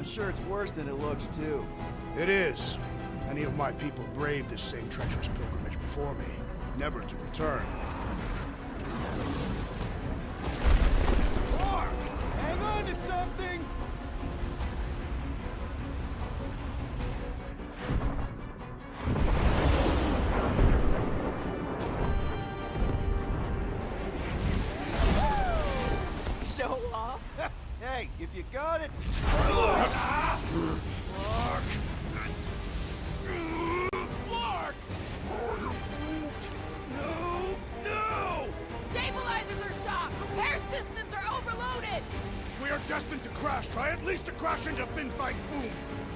I'm sure it's worse than it looks, too. It is. Many of my people braved this same treacherous pilgrimage before me, never to return. Mark! Hang on to something! Show off? Hey, if you got it... Clark! Clark! No! No! Stabilizers are shot! Repair systems are overloaded! If we are destined to crash, try at least to crash into Fin Fang Foom!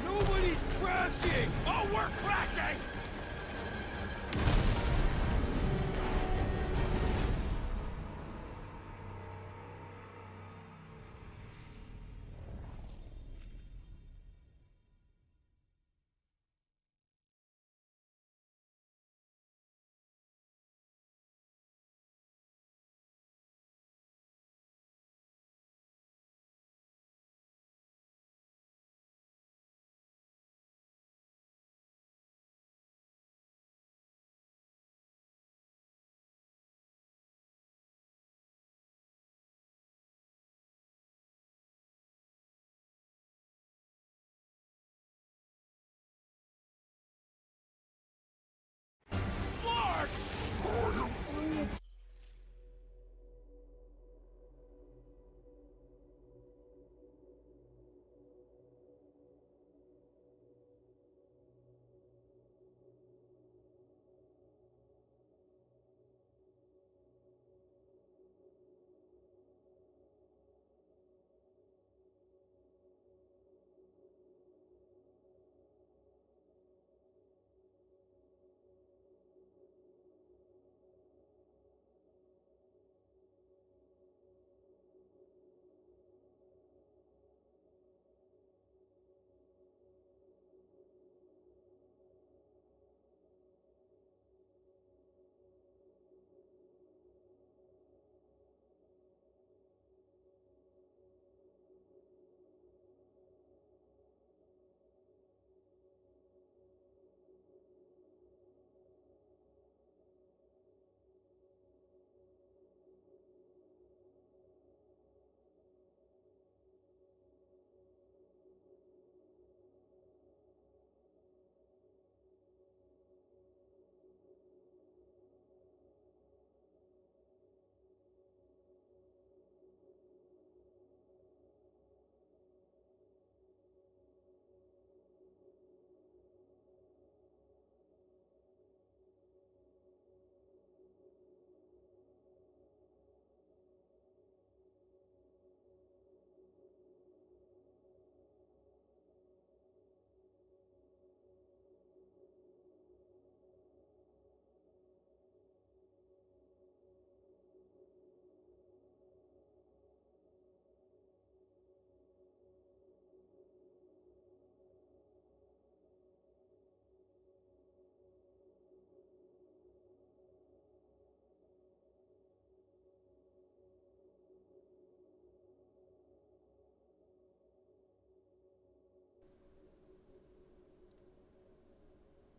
Nobody's crashing! Oh, we're crashing!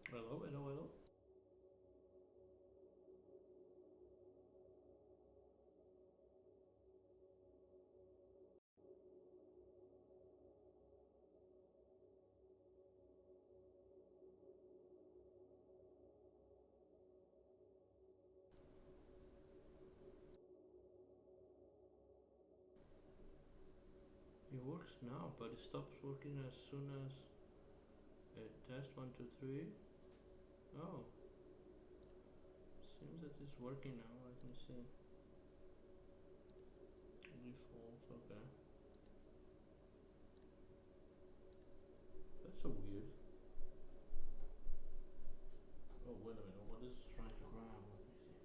Hello, hello, hello. It works now, but it stops working as soon as test 1, 2, 3. Oh, seems that it's working now. I can see default. Okay, that's so weird. Oh, wait a minute. What is it trying to grab? Let me see.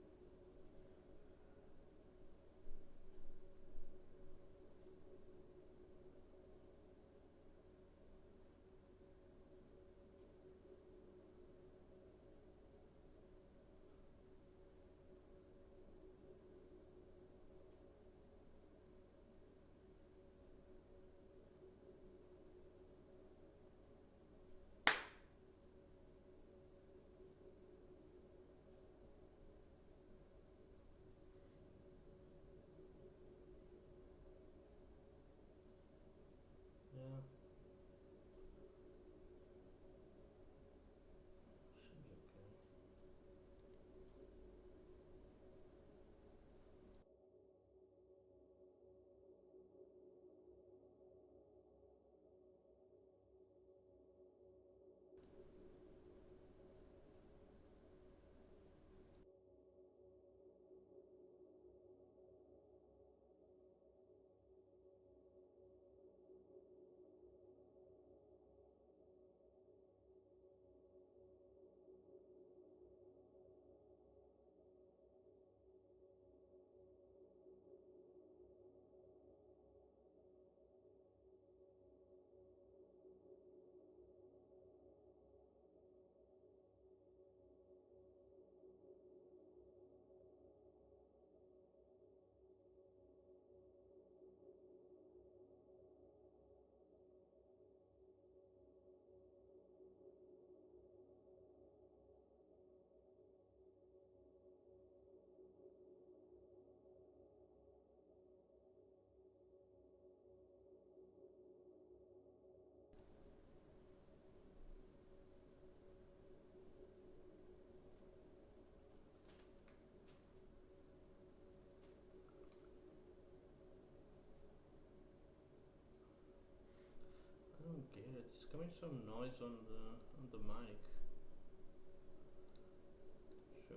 Okay, it's coming some noise on the mic. So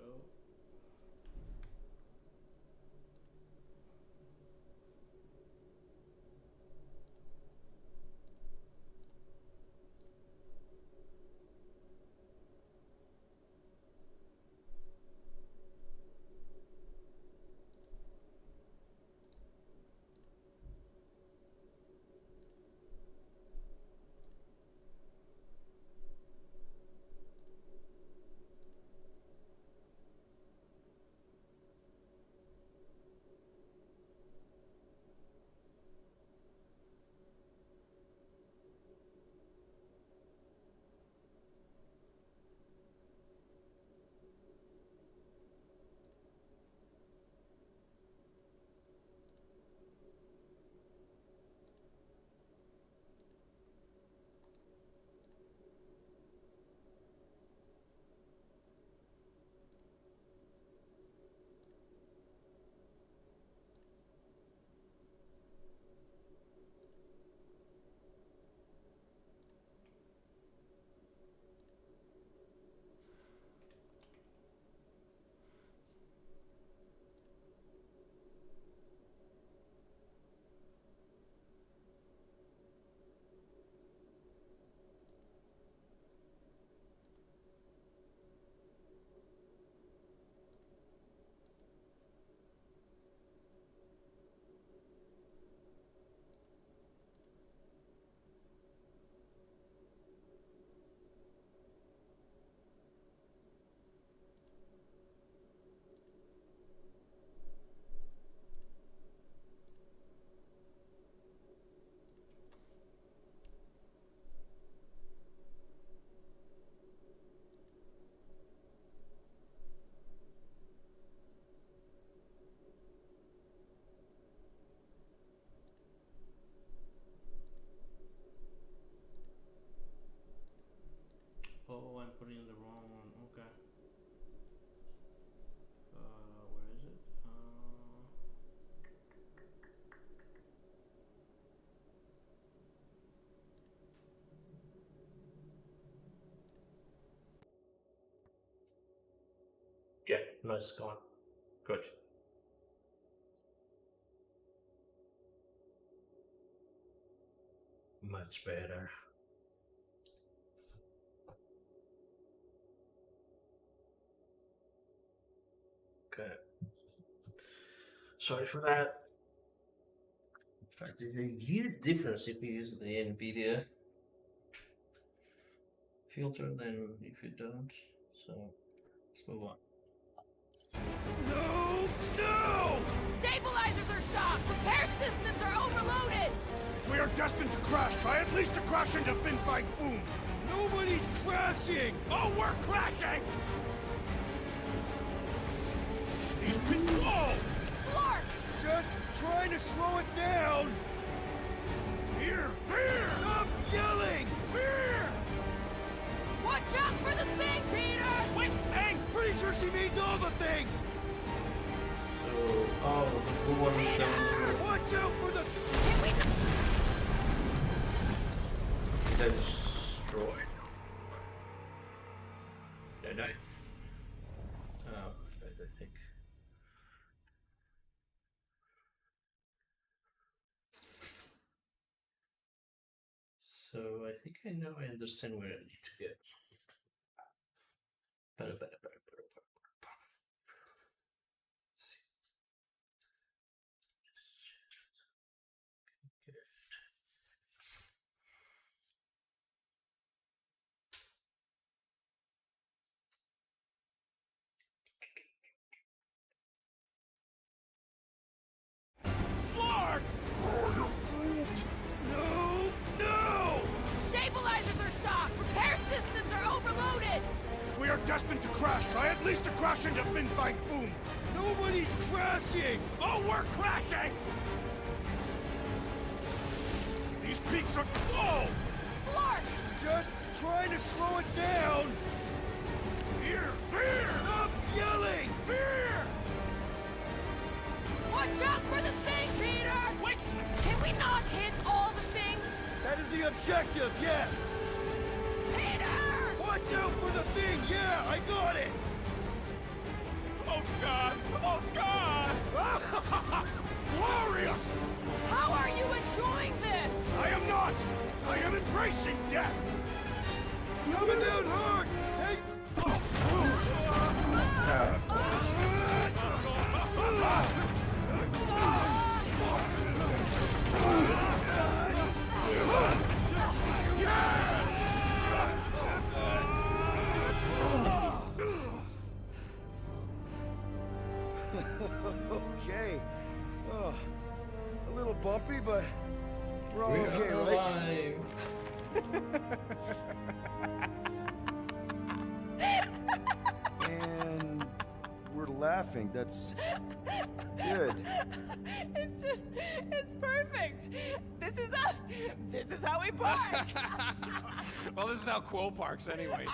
oh, I'm putting the wrong one. Okay. Where is it? Yeah, nice, gone. Good. Much better. Okay. Sorry for that. In fact, there's a huge difference if you use the NVIDIA filter than if you don't. So let's move on. No! No! Stabilizers are shot! Repair systems are overloaded! If we are destined to crash, try at least to crash into Fin Fang Foom. Nobody's crashing! Oh, we're crashing! These people. Whoa! Flark! Just trying to slow us down! Here! Here! Stop yelling! Fear! Watch out for the thing, Peter! Which thing? Pretty sure she means all the things! So, oh, the blue one is down here. Watch out for the... Can we not... Destroyed. Did I? Oh, I think. So I think I know I understand where I need to get. Let's see. Good. Flark! No! No! Stabilizers are shot! Repair systems are overloaded! If we are destined to crash, try at least to crash into Fin Fang Foom. Nobody's crashing! Oh, we're crashing! These peaks are. Whoa! Flark! Just trying to slow us down! Here! Here! Stop yelling! Fear! Watch out for the thing, Peter! Wait! Can we not hit all the things? That is the the objective, yes! Peter! Watch out for the thing, yeah, I got it! Oh, Scott! Oh, Scott! Glorious! How are you enjoying this? I am not! I am embracing death! Coming down hard! Hey! Okay. Oh, a little bumpy, but we're all okay, right? And we're laughing. That's good. It's perfect. This is us. This is how we park. Well, this is how Quill parks anyways.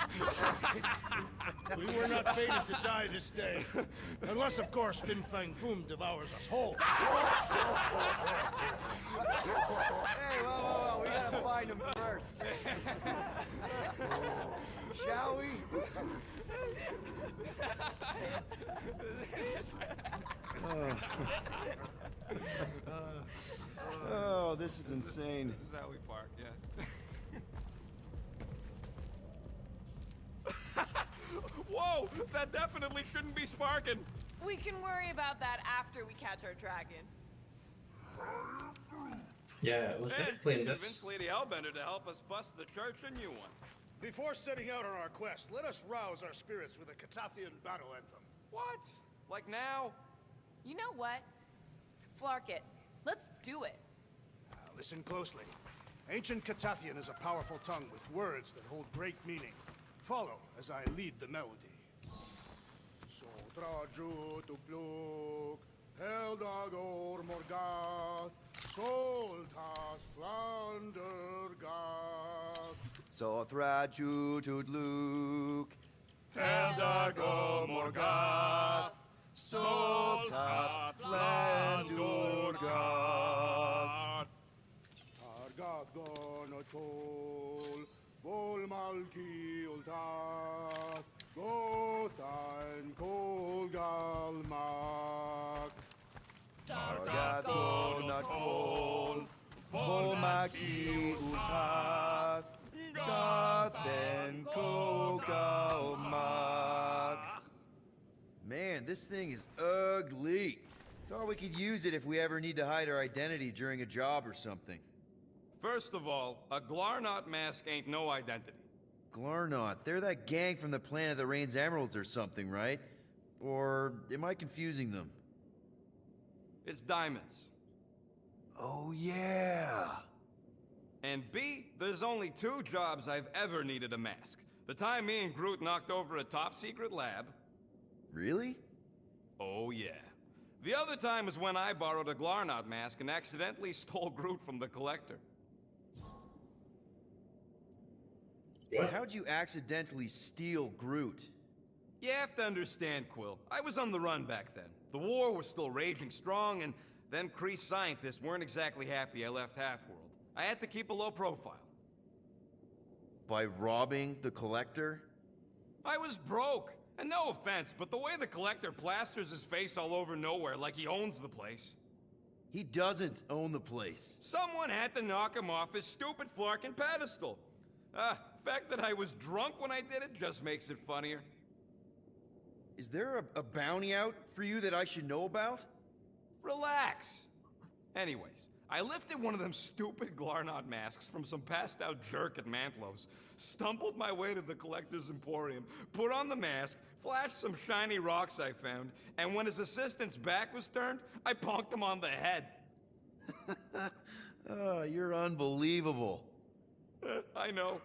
We were not fated to die this day. Unless, of course, Fin Fang Foom devours us whole. Hey, whoa, we gotta find him first. Shall we? Oh, this is insane. This is how we park, yeah. Whoa! That definitely shouldn't be sparking! We can worry about that after we catch our dragon. Yeah, it was And very clean. That's convince Lady Hellbender to help us bust the church a new one. Before setting out on our quest, let us rouse our spirits with a Catathian battle anthem. What? Like now? You know what? Flark it. Let's do it. Listen closely. Ancient Catathian is a powerful tongue with words that hold great meaning. Follow as I lead the melody. Sotraju tukluk, Heldagor Morgath, Soltas Flandergath. Sothraju Tudluk. Heldago Morgath, Soltat Flandurgath. Targat Gonotol, Volmalki Ultath, Gotain Kolgalmak. Targat Gonotol, Volmaki Ultath, Gothen Kogalmak. Man, this thing is ugly. Thought we could use it if we ever need to hide our identity during a job or something. First of all, a Glarnot mask ain't no identity. Glarnot, they're that gang from the Planet that Rains Emeralds or something, right? Or am I confusing them? It's diamonds. Oh, yeah. And B, there's only 2 jobs I've ever needed a mask. The time me and Groot knocked over a top-secret lab. Really? Oh, yeah. The other time is when I borrowed a Glarnot mask and accidentally stole Groot from the Collector. How'd you accidentally steal Groot? You have to understand, Quill. I was on the run back then. The war was still raging strong, and them Kree scientists weren't exactly happy I left Half-World. I had to keep a low profile. By robbing the Collector? I was broke. And no offense, but the way the Collector plasters his face all over nowhere like he owns the place. He doesn't own the place. Someone had to knock him off his stupid flarkin' pedestal. The fact that I was drunk when I did it just makes it funnier. Is there a bounty out for you that I should know about? Relax. Anyways, I lifted one of them stupid Glarnot masks from some passed-out jerk at Mantlow's, stumbled my way to the Collector's Emporium, put on the mask, flashed some shiny rocks I found, and when his assistant's back was turned, I punked him on the head. Oh, you're unbelievable. I know.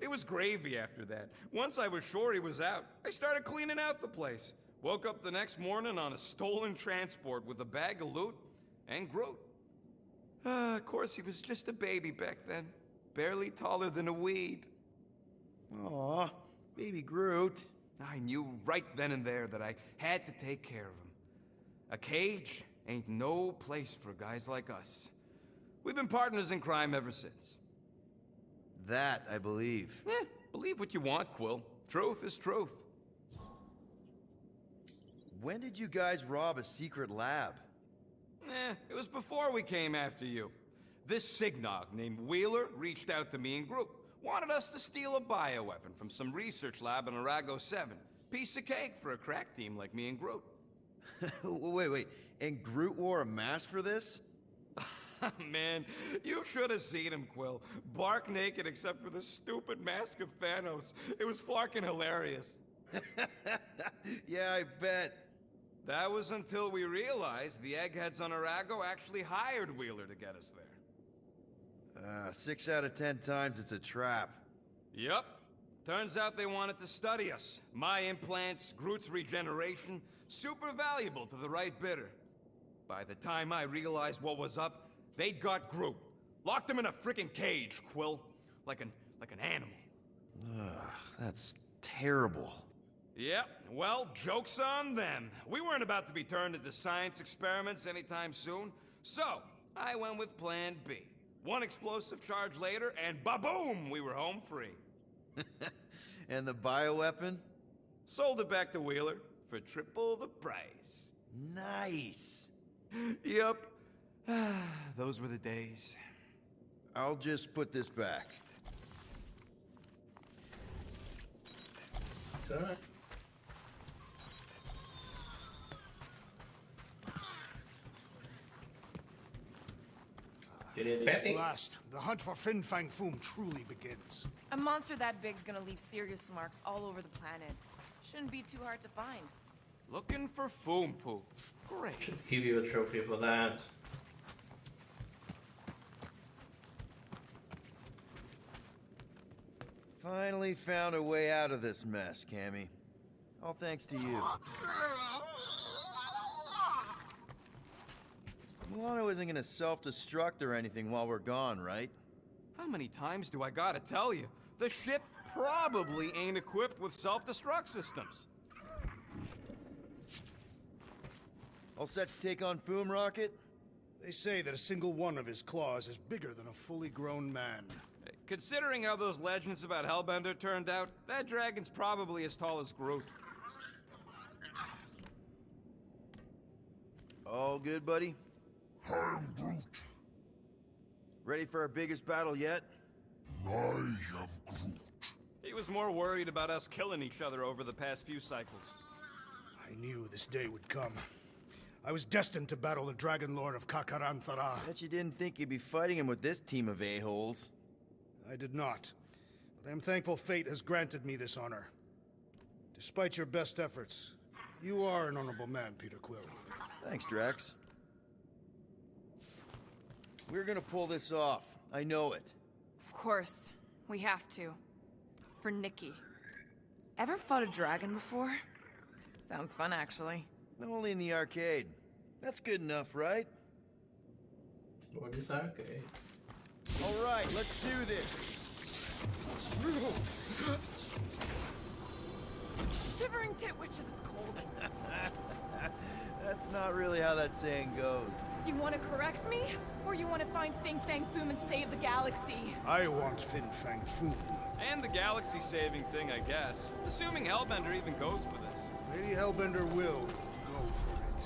It was gravy after that. Once I was sure he was out, I started cleaning out the place. Woke up the next morning on a stolen transport with a bag of loot and Groot. Of course, he was just a baby back then. Barely taller than a weed. Aw, baby Groot. I knew right then and there that I had to take care of him. A cage ain't no place for guys like us. We've been partners in crime ever since. That, I believe. Believe what you want, Quill. Truth is truth. When did you guys rob a secret lab? It was before we came after you. This Signog named Wheeler reached out to me and Groot. Wanted us to steal a bioweapon from some research lab in Arago 7. Piece of cake for a crack team like me and Groot. Wait. And Groot wore a mask for this? Man, you should have seen him, Quill. Bark naked except for the stupid mask of Thanos. It was fucking hilarious. Yeah, I bet. That was until we realized the eggheads on Arago actually hired Wheeler to get us there. 6 out of 10 times it's a trap. Yep. Turns out they wanted to study us. My implants, Groot's regeneration, super valuable to the right bidder. By the time I realized what was up, they'd got Groot. Locked him in a freaking cage, Quill. Like an animal. That's terrible. Yep, well, joke's on them. We weren't about to be turned into science experiments anytime soon, so I went with plan B. One explosive charge later, and ba-boom, we were home free. And the bioweapon? Sold it back to Wheeler for triple the price. Nice. Yep, those were the days. I'll just put this back. It's alright. At last, the hunt for Fin Fang Foom truly begins. A monster that big's gonna leave serious marks all over the planet. Shouldn't be too hard to find. Looking for Foom Poop. Great. Should give you a trophy for that. Finally found a way out of this mess, Cammy. All thanks to you. Milano isn't gonna self-destruct or anything while we're gone, right? How many times do I gotta tell you? The ship probably ain't equipped with self-destruct systems. All set to take on Foom Rocket? They say that a single one of his claws is bigger than a fully grown man. Considering how those legends about Hellbender turned out, that dragon's probably as tall as Groot. All good, buddy? I am Groot. Ready for our biggest battle yet? I am Groot. He was more worried about us killing each other over the past few cycles. I knew this day would come. I was destined to battle the Dragon Lord of Kakaranthara. Bet you didn't think you'd be fighting him with this team of a-holes. I did not, but I am thankful fate has granted me this honor. Despite your best efforts, you are an honorable man, Peter Quill. Thanks, Drax. We're gonna pull this off. I know it. Of course. We have to. For Nikki. Ever fought a dragon before? Sounds fun, actually. Only in the arcade. That's good enough, right? What is arcade? All right, let's do this. Shivering tit witches, it's cold. That's not really how that saying goes. You want to correct me? Or you want to find Fin Fang Foom and save the galaxy? I want Fin Fang Foom. And the galaxy-saving thing, I guess. Assuming Hellbender even goes for this. Lady Hellbender will go for it.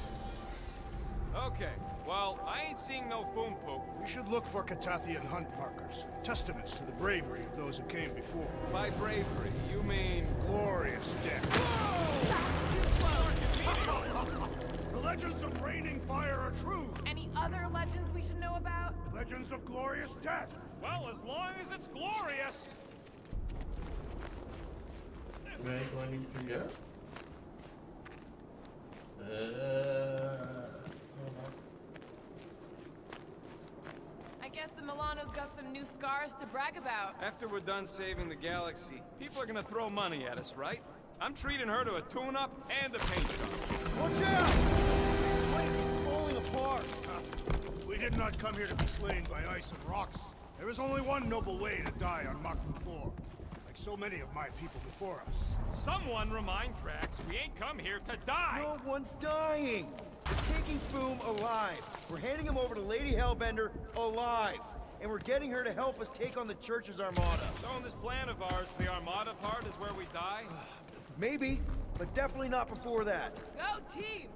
Okay, well, I ain't seeing no Foom Poop. We should look for Catathian hunt markers, testaments to the bravery of those who came before. By bravery, you mean... Glorious death. The legends of raining fire are true. Any other legends we should know about? Legends of glorious death. Well, as long as it's glorious! Where do I need to go? I guess the Milano's got some new scars to brag about. After we're done saving the galaxy, people are gonna throw money at us, right? I'm treating her to a tune-up and a paint job. Watch out! This place is falling apart. We did not come here to be slain by ice and rocks. There is only one noble way to die on Maklu 4, like so many of my people before us. Someone remind Drax we ain't come here to die! No one's dying. We're taking Foom alive. We're handing him over to Lady Hellbender alive. and we're getting her to help us take on the church's armada. So in this plan of ours, the Armada part is where we die? Maybe, but definitely not before that. Go team!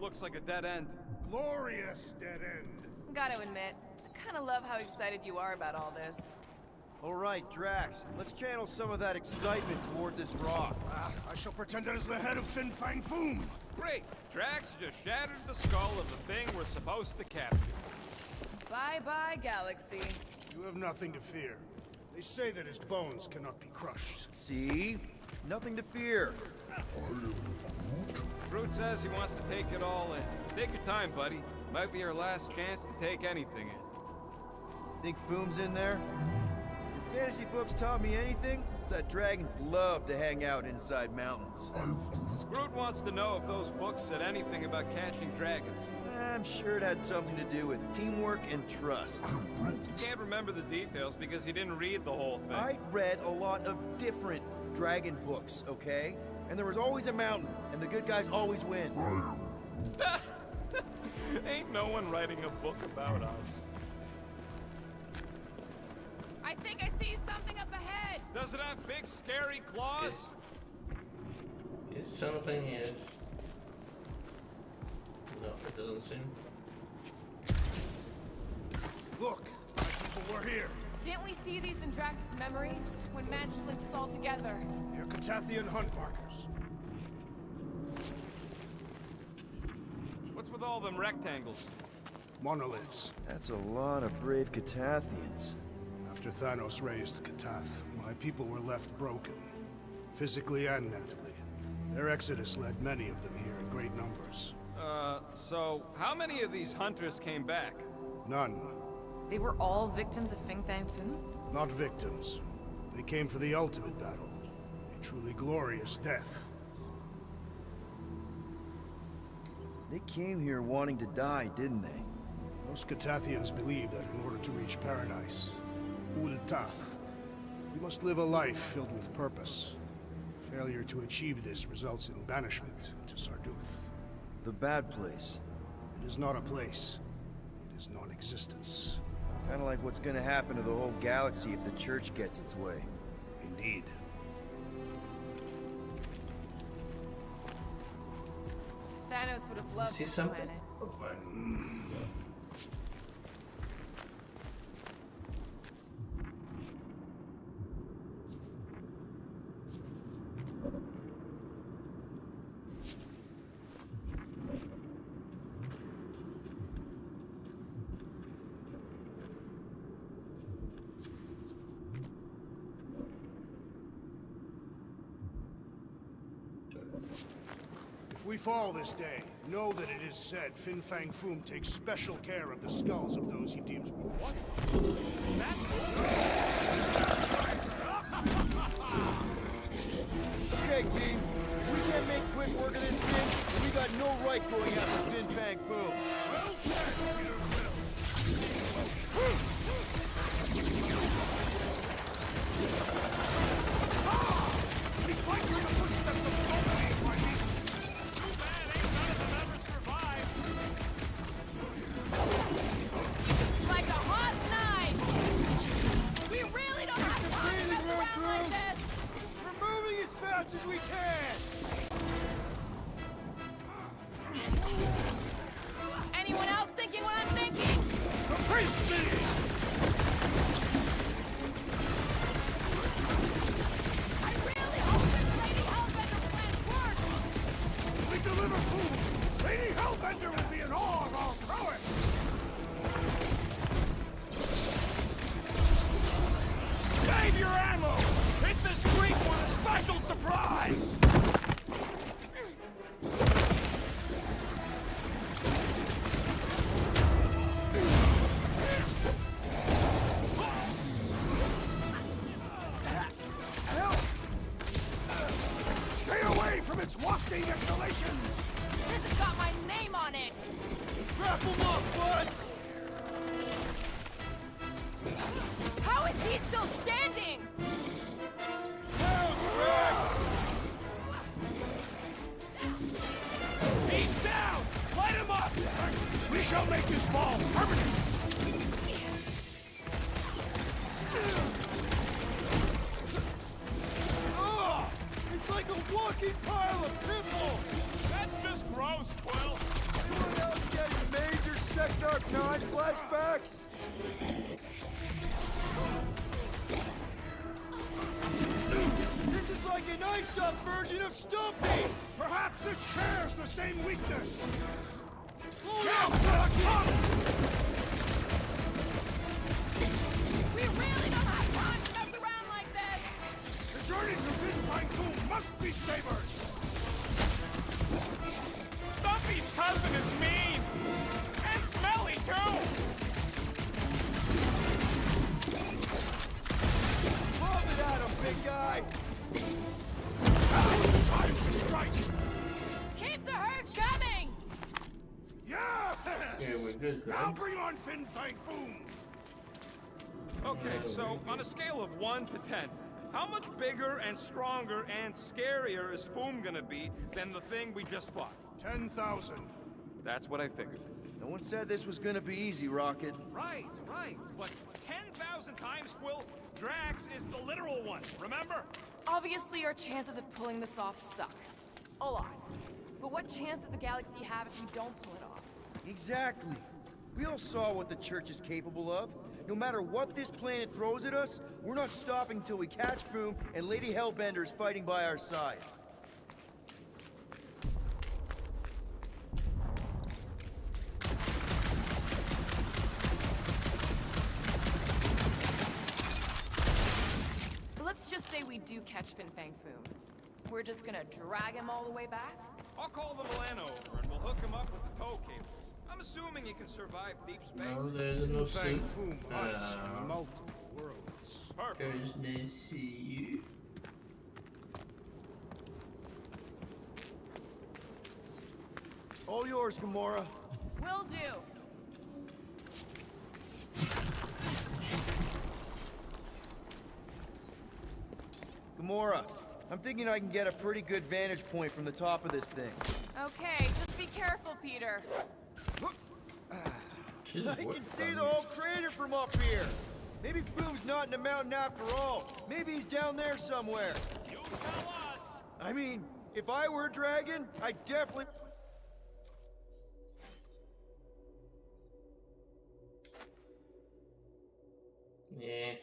Looks like a dead end. Glorious dead end. Gotta admit, I kinda love how excited you are about all this. All right, Drax, let's channel some of that excitement toward this rock. I shall pretend it is the head of Fin Fang Foom. Great! Drax just shattered the skull of the thing we're supposed to capture. Bye-bye, Galaxy. You have nothing to fear. They say that his bones cannot be crushed. See? Nothing to fear. Groot says he wants to take it all in. Take your time, buddy. Might be our last chance to take anything in. Think Foom's in there? If fantasy books taught me anything, it's that dragons love to hang out inside mountains. Groot wants to know if those books said anything about catching dragons. I'm sure it had something to do with teamwork and trust. He can't remember the details because he didn't read the whole thing. I read a lot of different dragon books, okay? And there was always a mountain, and the good guys always win. Ain't no one writing a book about us. I think I see something up ahead! Does it have big, scary claws? It's something, yes. No, it doesn't seem. Look, my people were here. Didn't we see these in Drax's memories? When Mantis linked us all together? They're Catathian hunt markers. What's with all them rectangles? Monoliths. That's a lot of brave Catathians. After Thanos raised Catath, my people were left broken, physically and mentally. Their exodus led many of them here in great numbers. So how many of these hunters came back? None. They were all victims of Fin Fang Foom? Not victims. They came for the ultimate battle. A truly glorious death. They came here wanting to die, didn't they? Most Catathians believe that in order to reach paradise, Ultath, we must live a life filled with purpose. Failure to achieve this results in banishment to Sarduth. The bad place. It is not a place. It is non-existence. Kinda like what's gonna happen to the whole galaxy if the church gets its way. Indeed. Thanos would have loved See this something? planet. If we fall this day, know that it is said Fin Fang Foom takes special care of the skulls of those he deems worthwhile. Okay, team. If we can't make quick work of this thing, we got no right going after Fin Fang Foom. Well said, Peter Quill. We fight through the footsteps of so many, my people. Too bad ain't none of them ever survived. Like a hot knife! We really don't have time to mess around like this! We're moving as fast as we can! Anyone else thinking what I'm thinking? Face me! I really hope this Lady Hellbender plan works! We deliver food! Lady Hellbender will be in awe of our prowess! Save your ammo! Hit the street with a special surprise! Stay away from its wafting exhalations! This has got my name on it! Grapple up, bud! How is he still standing? He's down! Light him up! We shall make this fall permanent! spiced up version of Stumpy! Perhaps it shares the same weakness! We really don't have time to mess around like this! The journey to Fin Fang Foom must be savored! Stumpy's cousin is mean! And smelly, too! Love it at him, big guy! Time to strike! Keep the herd coming! Yes! Yeah, we're good, Now right? bring on Fin Fang Foom! Okay, so on a scale of 1 to 10, how much bigger and stronger and scarier is Foom gonna be than the thing we just fought? 10,000. That's what I figured. No one said this was gonna be easy, Rocket. Right, but 10,000 times, Quill, Drax is the literal one, remember? Obviously, our chances of pulling this off suck. A lot. But what chance does the galaxy have if we don't pull it off? Exactly. We all saw what the Church is capable of. No matter what this planet throws at us, we're not stopping till we catch Foom and Lady Hellbender is fighting by our side. Let's just say we do catch Fin Fang Foom. We're just gonna drag him all the way back? I'll call the Milano over and we'll hook him up with the tow cables. I'm assuming he can survive deep space. No, there's no Fang suit. Foom hunts in multiple worlds. Perfect. There's no suit. All yours, Gamora. Will do. Gamora, I'm thinking I can get a pretty good vantage point from the top of this thing. Okay, just be careful, Peter. She's I can see the whole crater from up here. Maybe Foom's not in the mountain after all. Maybe he's down there somewhere. You tell us! I mean, if I were a dragon, I'd definitely... Yeah.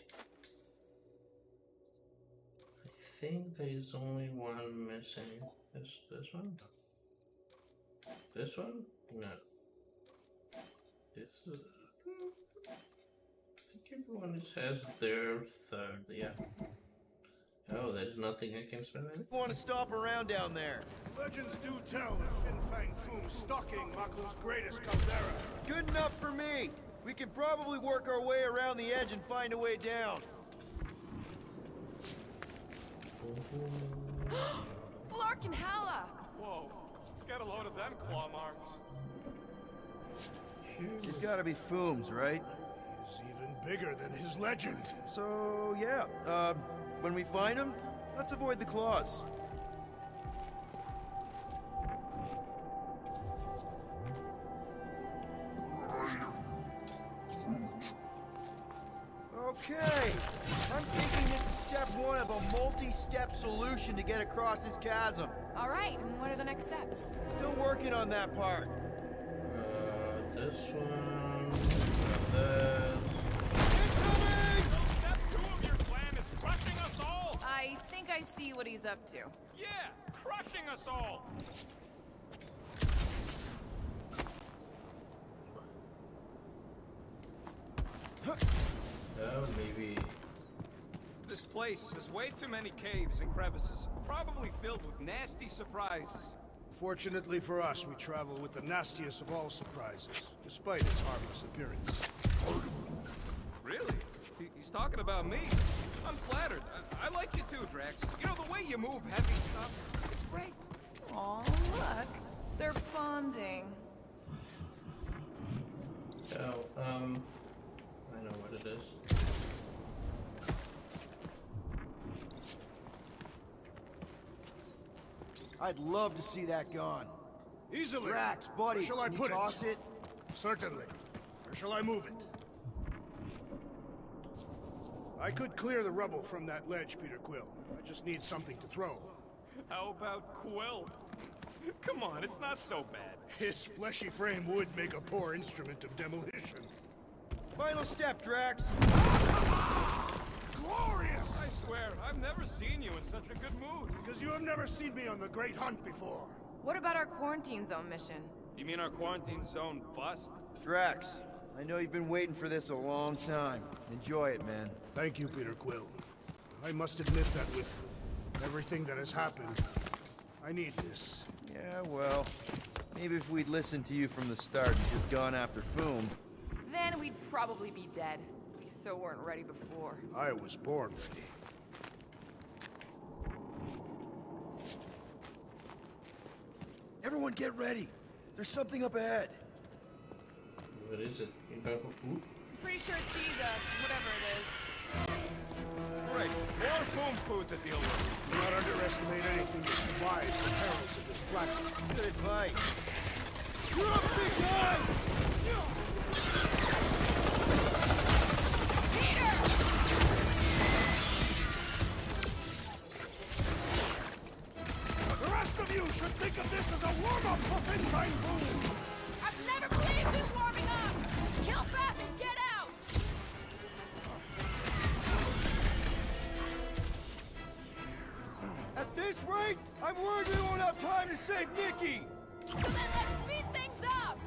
I think there's only one missing. Is this one? This one? No. This is... I think everyone has their third, yeah. Oh, there's nothing I can spend on it? want to stop around down there. Legends do tell of Fin Fang Foom stalking Maku's greatest caldera. Good enough for me. We can probably work our way around the edge and find a way down. Flark and Hala! Whoa, let's get a load of them claw marks. It's gotta be Foom's, right? He's even bigger than his legend. So, yeah. When we find him, let's avoid the claws. Okay. I'm thinking this is step one of a multi-step solution to get across this chasm. All right, and what are the next steps? Still working on that part. This one. This. So step 2 of your plan is crushing us all! I think I see what he's up to. Yeah, crushing us all! Oh, maybe. This place has way too many caves and crevices, probably filled with nasty surprises. Fortunately for us, we travel with the nastiest of all surprises, despite its harmless appearance. Really? He's talking about me. I'm flattered. I like you too, Drax. You know, the way you move heavy stuff, it's great. Aw, look. They're bonding. Oh, I know what it is. I'd love to see that gone. Easily. Drax, buddy, Where shall I can you put toss it? Certainly. Where shall I move it? I could clear the rubble from that ledge, Peter Quill. I just need something to throw. How about Quill? Come on, it's not so bad. His fleshy frame would make a poor instrument of demolition. Final step, Drax. I Glorious! swear, I've never seen you in such a good mood. Because you have never seen me on the Great Hunt before. What about our quarantine zone mission? You mean our quarantine zone bust? Drax, I know you've been waiting for this a long time. Enjoy it, man. Thank you, Peter Quill. I must admit that with everything that has happened, I need this. Yeah, well, maybe if we'd listened to you from the start and just gone after Foom. Then we'd probably be dead. We so weren't ready before. I was born ready. Everyone get ready. There's something up ahead. What is it? You got for food? Pretty sure it sees us, whatever it is. Great. More foam food to deal with. Do not underestimate anything that survives the perils of this planet. Good advice. You're up, big guy! Peter! The rest of you should think of this as a warm-up for Fin Fang Foom! I've never believed in warming up! Kill fast and get out! At this rate, I'm worried we won't have time to save Nikki! So then let's speed things up!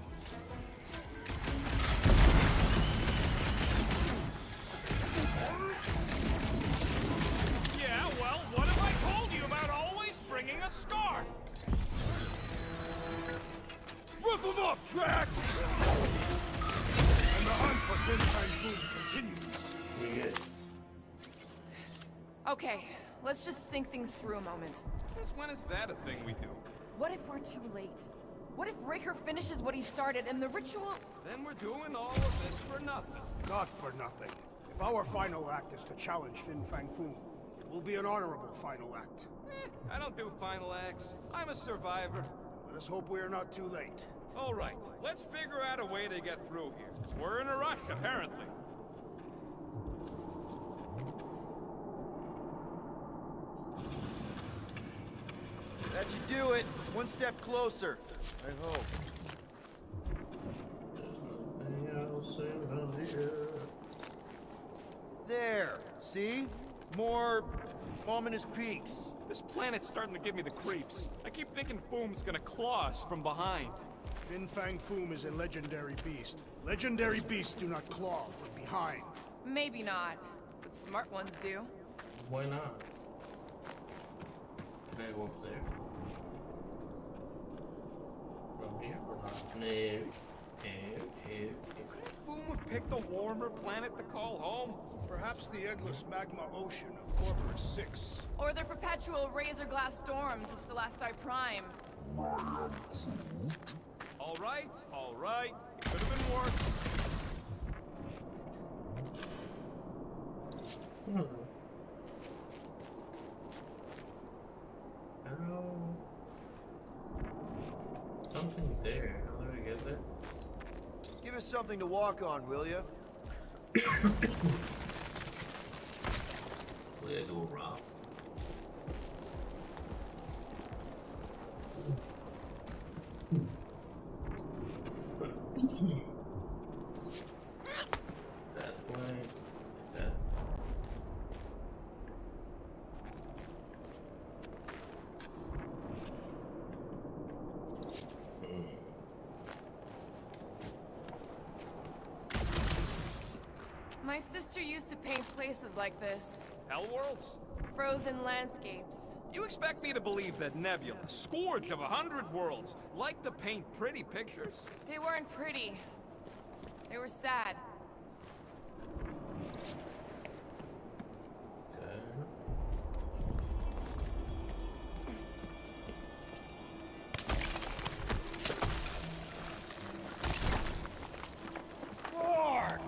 Yeah, well, what have I told you about always bringing a scarf? Roof him up, Drax! And the hunt for Fin Fang Foom continues. We good. Okay, let's just think things through a moment. Since when is that a thing we do? What if we're too late? What if Raker finishes what he started and the ritual... Then we're doing all of this for nothing. Not for nothing. If our final act is to challenge Fin Fang Foom, it will be an honorable final act. I don't do final acts. I'm a survivor. Let us hope we are not too late. All right, let's figure out a way to get through here. We're in a rush, apparently. That should do it. One step closer. I hope. There's nothing else around here. There. See? More ominous peaks. This planet's starting to give me the creeps. I keep thinking Foom's gonna claw us from behind. Fin Fang Foom is a legendary beast. Legendary beasts do not claw from behind. Maybe not, but smart ones do. Why not? Can I go up there? From here or not? No. Couldn't Foom have picked a warmer planet to call home? Perhaps the endless magma ocean of Corporus 6. Or their perpetual razor glass storms of Celesti Prime. All right. It could have been worse. Oh. Something there. How do I get there? Give us something to walk on, will you? Will I go around? That way. That. My sister used to paint places like this. Hell worlds? Frozen landscapes. You expect me to believe that Nebula, scourge of 100 worlds, liked to paint pretty pictures? They weren't pretty. They were sad. Okay. Mark!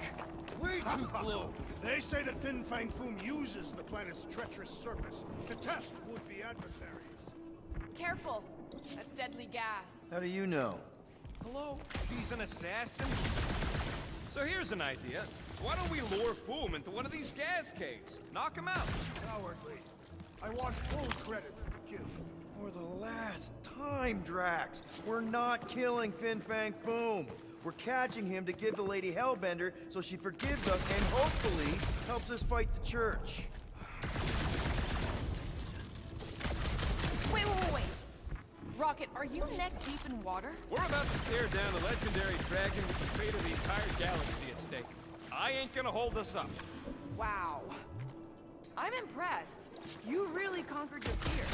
Way too close. They say that Fin Fang Foom uses the planet's treacherous surface to test would-be adversaries. Careful. That's deadly gas. How do you know? Hello? He's an assassin? So here's an idea. Why don't we lure Foom into one of these gas caves? Knock him out. Cowardly. I want full credit for the kill. For the last time, Drax, we're not killing Fin Fang Foom. We're catching him to give the Lady Hellbender so she forgives us and hopefully helps us fight the church. Rocket, are you neck deep in water? We're about to stare down the legendary dragon with the fate of the entire galaxy at stake. I ain't gonna hold us up. Wow. I'm impressed. You really conquered your fear.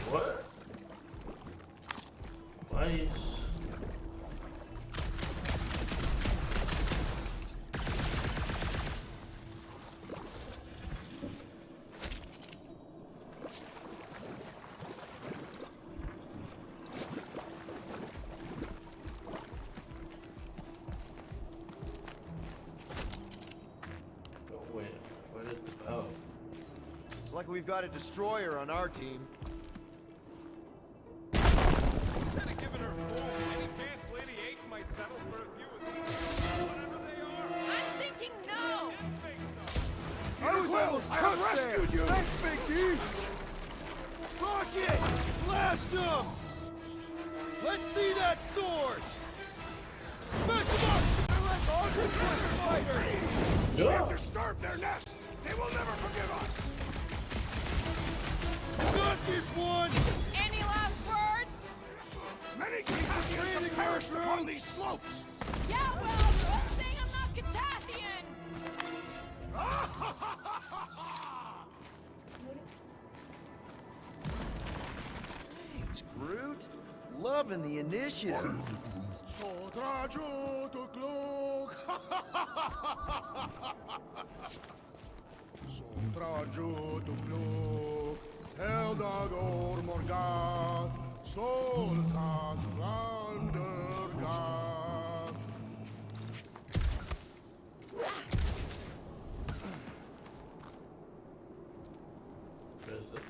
What? Why is... Oh, wait. What is the... Oh. Like we've got a destroyer on our team. Instead of giving her full, any chance Lady 8 might settle for a few of these, whatever they are. I'm thinking no! I was almost rescued you. Thanks, Big D! Rocket! Blast him! Let's see that sword! Smash him up! They're like Audrey fighters! We have disturbed their nest. They will never forgive us. Got this one! Any last words? Many Catastrophics have perished upon these slopes. Yeah, well, good thing I'm not Catathian! Thanks, Groot. Loving the initiative. Sodrajo to Glog. Sodrajo to Glog. Eldador Morgath. Soltat Flandergath. What is it?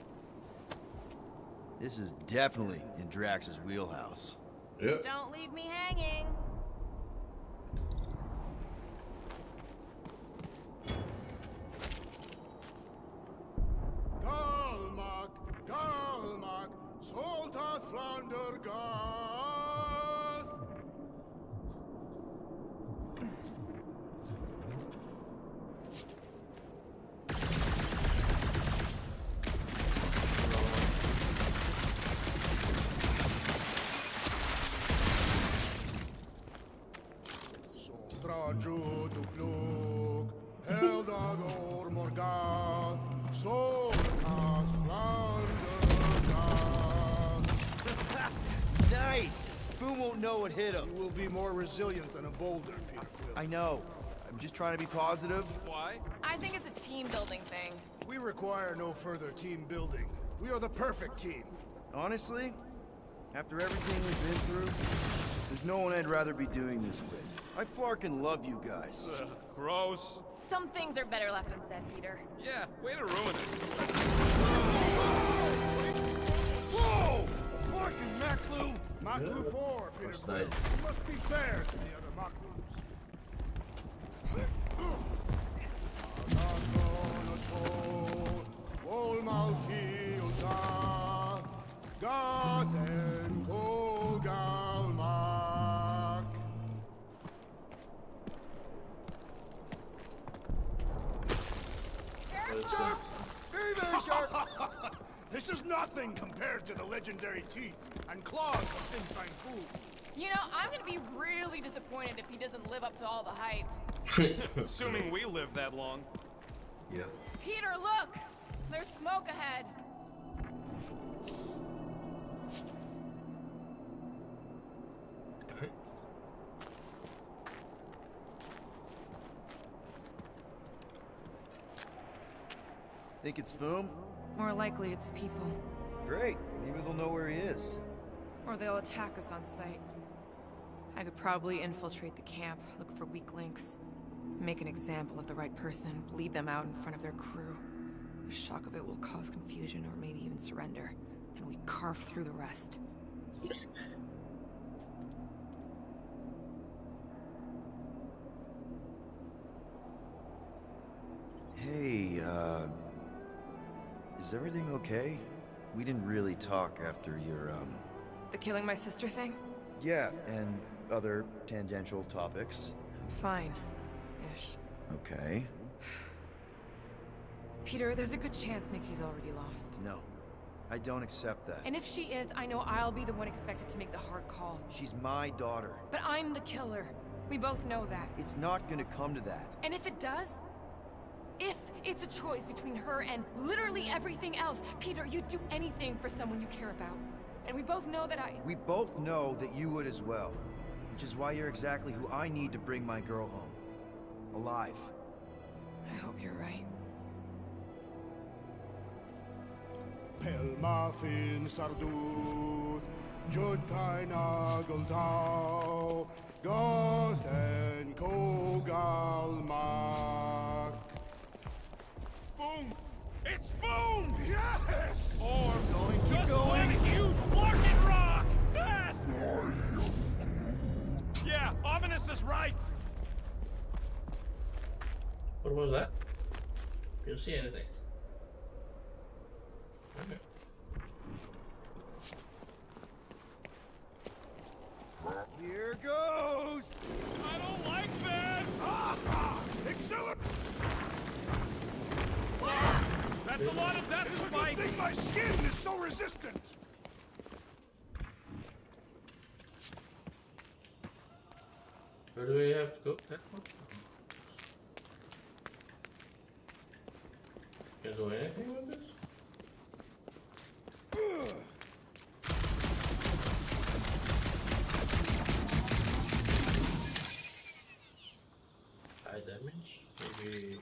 This is definitely in Drax's wheelhouse. Yep. Don't leave me hanging. Galmak, Galmak, Soltat Flandergath. Sodrajo to Glog, Eldador Morgath, Soltat Flandergath. Nice! Foom won't know what hit him. You will be more resilient than a boulder, Peter Quill. I know. I'm just trying to be positive. Why? I think it's a team building thing. We require no further team building. We are the perfect team. Honestly, after everything we've been through, there's no one I'd rather be doing this with. I flarkin' love you guys. Ugh, gross. Some things are better left unsaid, Peter. Yeah, way to ruin it. Whoa! Fucking Maclu! Maklu 4, Peter That's Quill. nice. You must be fair to the other Maklus. Gaten Kogalmak. Sharp! Very, very sharp! This is nothing compared to the legendary teeth and claws of Fin Fang Fu. You know, I'm gonna be really disappointed if he doesn't live up to all the hype. Assuming we live that long. Yep. Peter, look! There's smoke ahead. Think it's Foom? More likely it's people. Great. Maybe they'll know where he is. Or they'll attack us on sight. I could probably infiltrate the camp, look for weak links, make an example of the right person, bleed them out in front of their crew. The shock of it will cause confusion or maybe even surrender, and we carve through the rest. Hey, is everything okay? We didn't really talk after your, The killing my sister thing? Yeah, and other tangential topics. I'm fine. Ish. Okay. Peter, there's a good chance Nikki's already lost. No, I don't accept that. And if she is, I know I'll be the one expected to make the hard call. She's my daughter. But I'm the killer. We both know that. It's not gonna come to that. And if it does, if it's a choice between her and literally everything else, Peter, you'd do anything for someone you care about. And we both know that We both know that you would as well. Which is why you're exactly who I need to bring my girl home. Alive. I hope you're right. Pelmafin sardut, jud kai nageltau, gothen kogalmak. Boom! It's boom! Yes! Or Keep going. huge fucking rock! Fast! Yeah, Ominous is right! What was that? Didn't see anything. Okay. Here goes! I don't like this! Exhilarate! That's a lot of death It's a good spikes! thing my skin is so resistant! Where do we have to go? That one? Can I do anything with this? High damage? Maybe...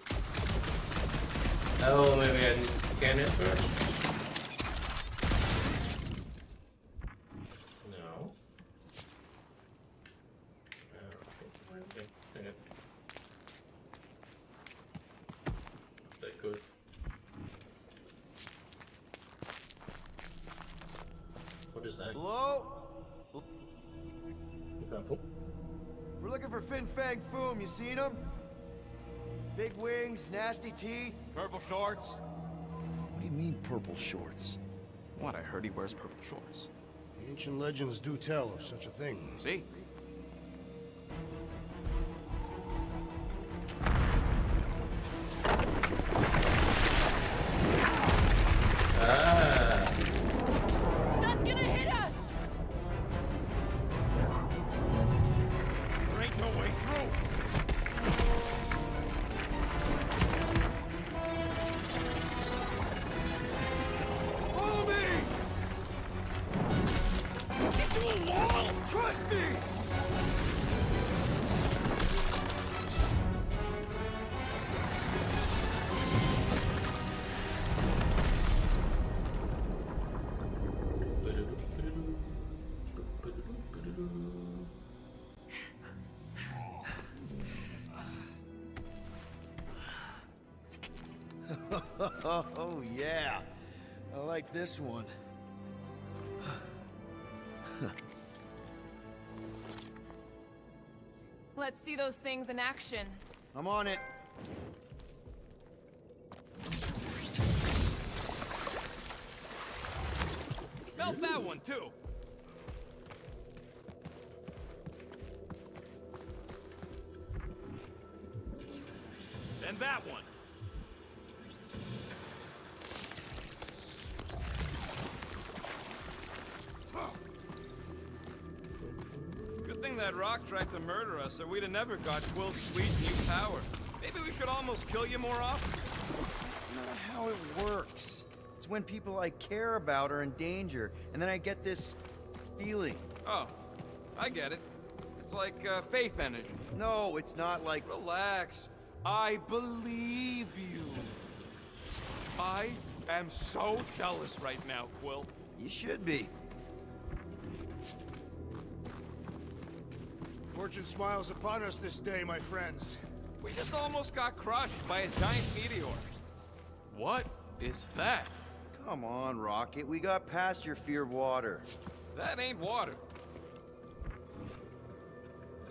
Oh, maybe I need to scan it first? No. Okay. That good. What is that? Hello? You can't fool. We're looking for Fin Fang Foom, you seen him? Big wings, nasty teeth. Purple shorts? What do you mean, purple shorts? What, I heard he wears purple shorts. Ancient legends do tell of such a thing. See? That's gonna hit us! There ain't no way through! Follow me! Into a wall! Trust me! Oh, yeah. I like this one. Let's see those things in action. I'm on it. Melt that one, too! And that one. Good thing that rock tried to murder us, or we'd have never got Quill's sweet new power. Maybe we should almost kill you more often. That's not how it works. It's when people I care about are in danger, and then I get this feeling. Oh, I get it. It's like faith energy. No, it's not like... Relax. I believe you. I am so jealous right now, Quill. You should be. Fortune smiles upon us this day, my friends. We just almost got crushed by a giant meteor. What is that? Come on, Rocket. We got past your fear of water. That ain't water.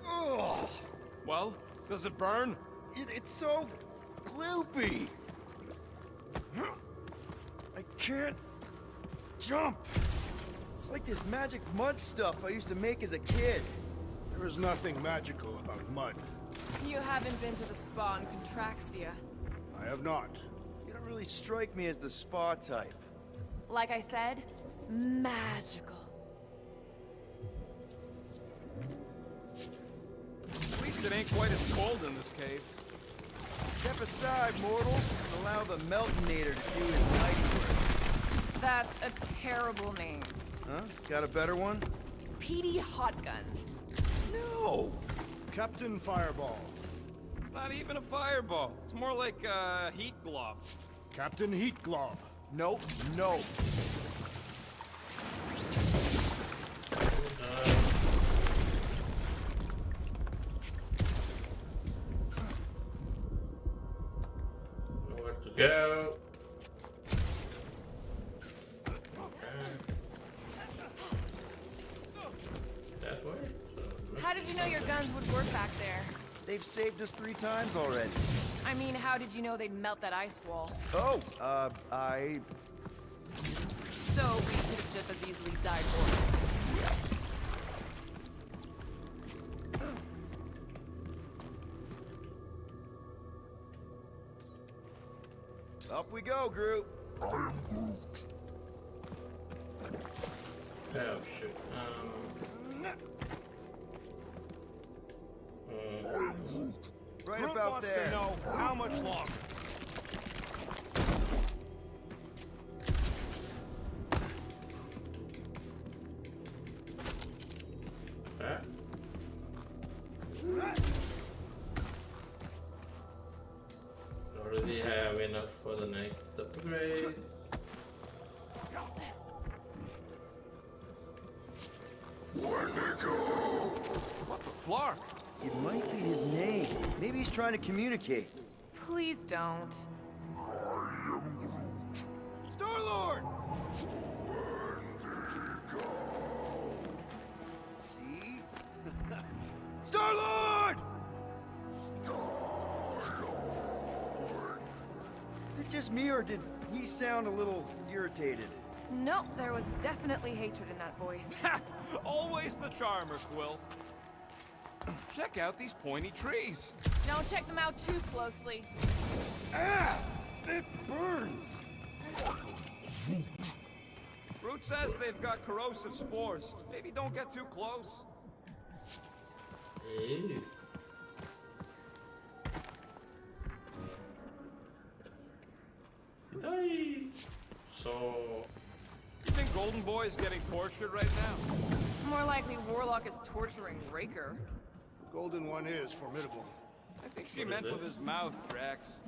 Ugh! Well, does it burn? It's so gloopy. I can't jump. It's like this magic mud stuff I used to make as a kid. I There's nothing magical about mud. You haven't been to the spa in Contraxia. I have not. You don't really strike me as the spa type. Like I said, magical. At least it ain't quite as cold in this cave. Step aside, mortals, and allow the Meltonator to do his mighty work. That's a terrible name. Huh? Got a better one? Petey Hotguns. No! Captain Fireball. It's not even a fireball. It's more like a heat glove. Captain Heat Glob. Nope, no. Nowhere to go. Okay. That way? How did you know your guns would work back there? They've saved us 3 times already. I mean, how did you know they'd melt that ice wall? Oh, So we could have just as easily died for Up we go, group. I am Groot. Oh shit. I am Groot. Right Groot about wants there. to know how much longer. That. Already have enough for the next upgrade. Flark. It might be his name. Maybe he's trying to communicate. Please don't. Star-Lord! See? Star-Lord! Is it just me, or did he sound a little irritated? Nope, there was definitely hatred in that voice. Ha! Always the charmer, Quill. Check out these pointy trees. Don't check them out too closely. Ah! It burns! Groot says they've got corrosive spores. Maybe don't get too close. Ew. Did I... So... You think Golden Boy is getting tortured right now? More likely Warlock is torturing Raker. The Golden One is formidable. I think she What is meant with this? his mouth, Drax.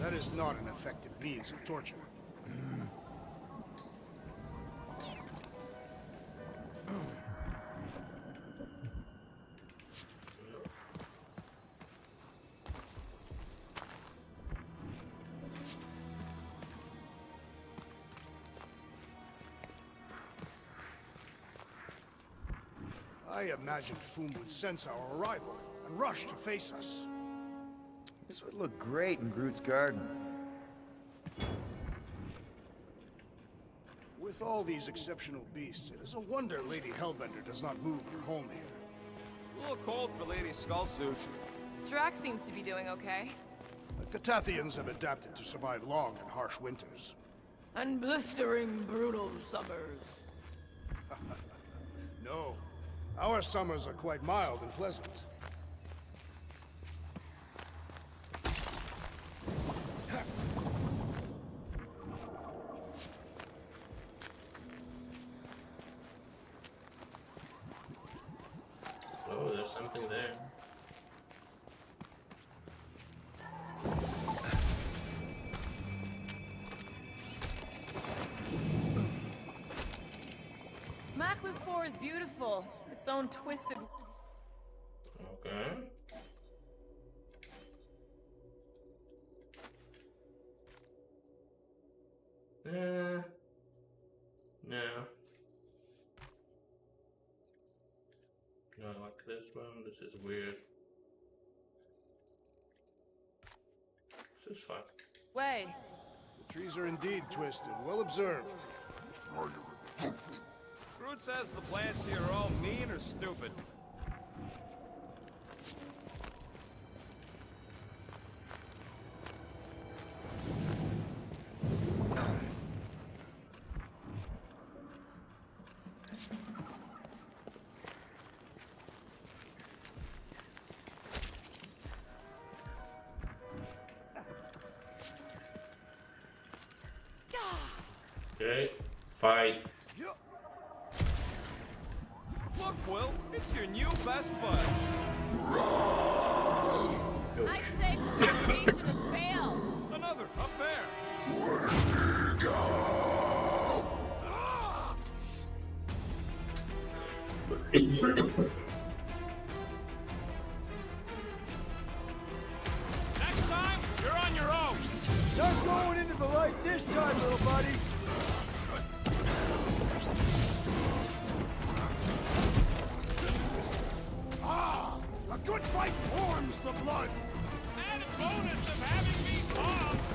That is not an effective means of torture. I imagined Foom would sense our arrival and rush to face us. This would look great in Groot's garden. With all these exceptional beasts, it is a wonder Lady Hellbender does not move her home here. It's a little cold for Lady Skullsuit. Drax seems to be doing okay. The Catathians have adapted to survive long and harsh winters. And blistering, brutal summers. No, our summers are quite mild and pleasant. Oh, there's something there. Maklu 4 is beautiful. Its own twisted... Okay. No. No, like this one. This is weird. This is fun. way. The trees are indeed twisted. Well observed. I am Groot. Groot says the plants here are all mean or stupid. Okay, fight. Look, Will, it's your new best bud. I say communication has failed. Another, up there. Next time, you're on your own. Not going into the light this time, little buddy. A good fight warms the blood. Added bonus of having these bombs.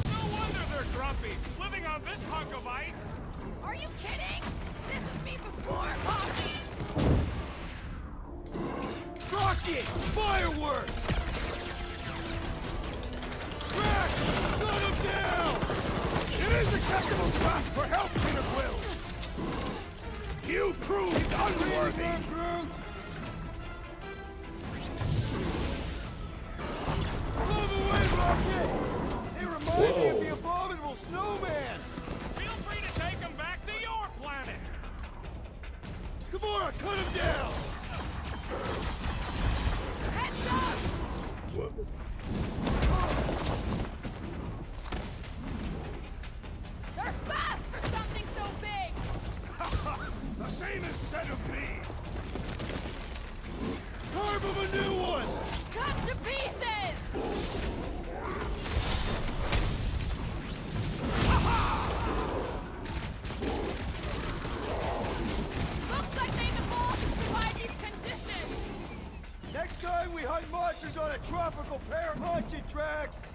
No wonder they're grumpy, living on this hunk of ice. Are you kidding? This is me before coffee. Rocket! Fireworks! Crack! Shut him down! It is acceptable to ask for help, Peter Quill. You proved unworthy. Groot! Move away, Rocket! They remind me of the abominable snowman! Feel free to take them back to your planet. Come on, cut him down! Heads up! Whoa. They're fast for something so big! The same is said of me. Carve him a new one! Cut to pieces! Looks like they've evolved to survive these conditions! Next time we hunt monsters on a tropical pair of haunted tracks!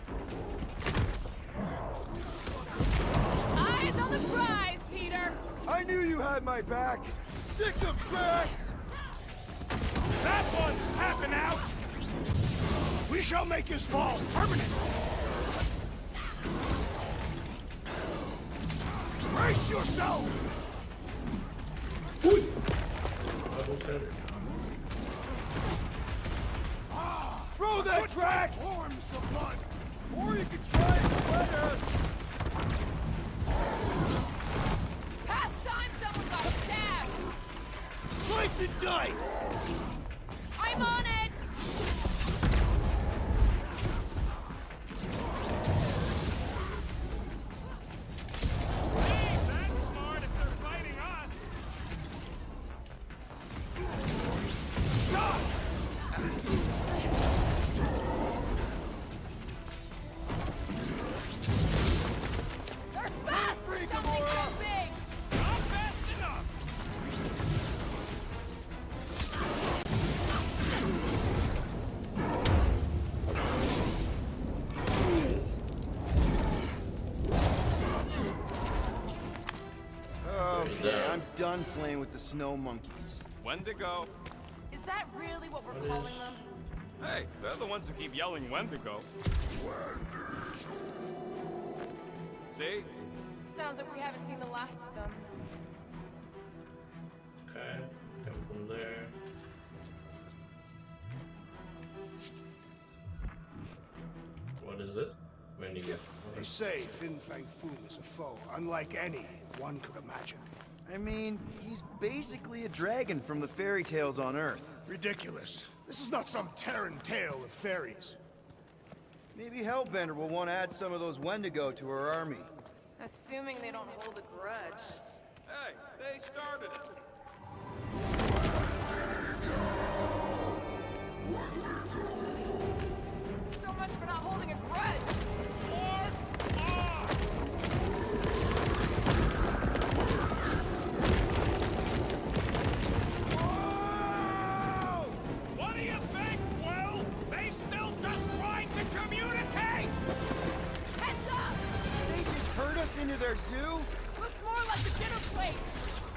Eyes on the prize, Peter! I knew you had my back! Sick of tracks! That one's tapping out. We shall make his fall permanent. Brace yourself. Ui! Double tether. Throw that tracks! Warms the blood. Or you could try a sweater! Past time someone got stabbed! Slice and dice! I'm on it! Hey, that's smart if they're fighting us. They're fast for something so big! Not fast enough. Okay, I'm done playing with the snow monkeys. Wendigo. Is that really what we're calling them? Hey, they're the ones who keep yelling Wendigo. See? Sounds like we haven't seen the last of them. Okay, come from there. What is it? When you get. They say Fin Fang Foom is a foe unlike any one could imagine. I mean, he's basically a dragon from the fairy tales on Earth. Ridiculous. This is not some Terran tale of fairies. Maybe Hellbender will want to add some of those Wendigo to her army. Assuming they don't hold a grudge. Hey, they started it. So much for not holding a grudge! What do you think, Will? They still just trying to communicate! Heads up! They just herd us into their zoo? Looks more like a dinner plate!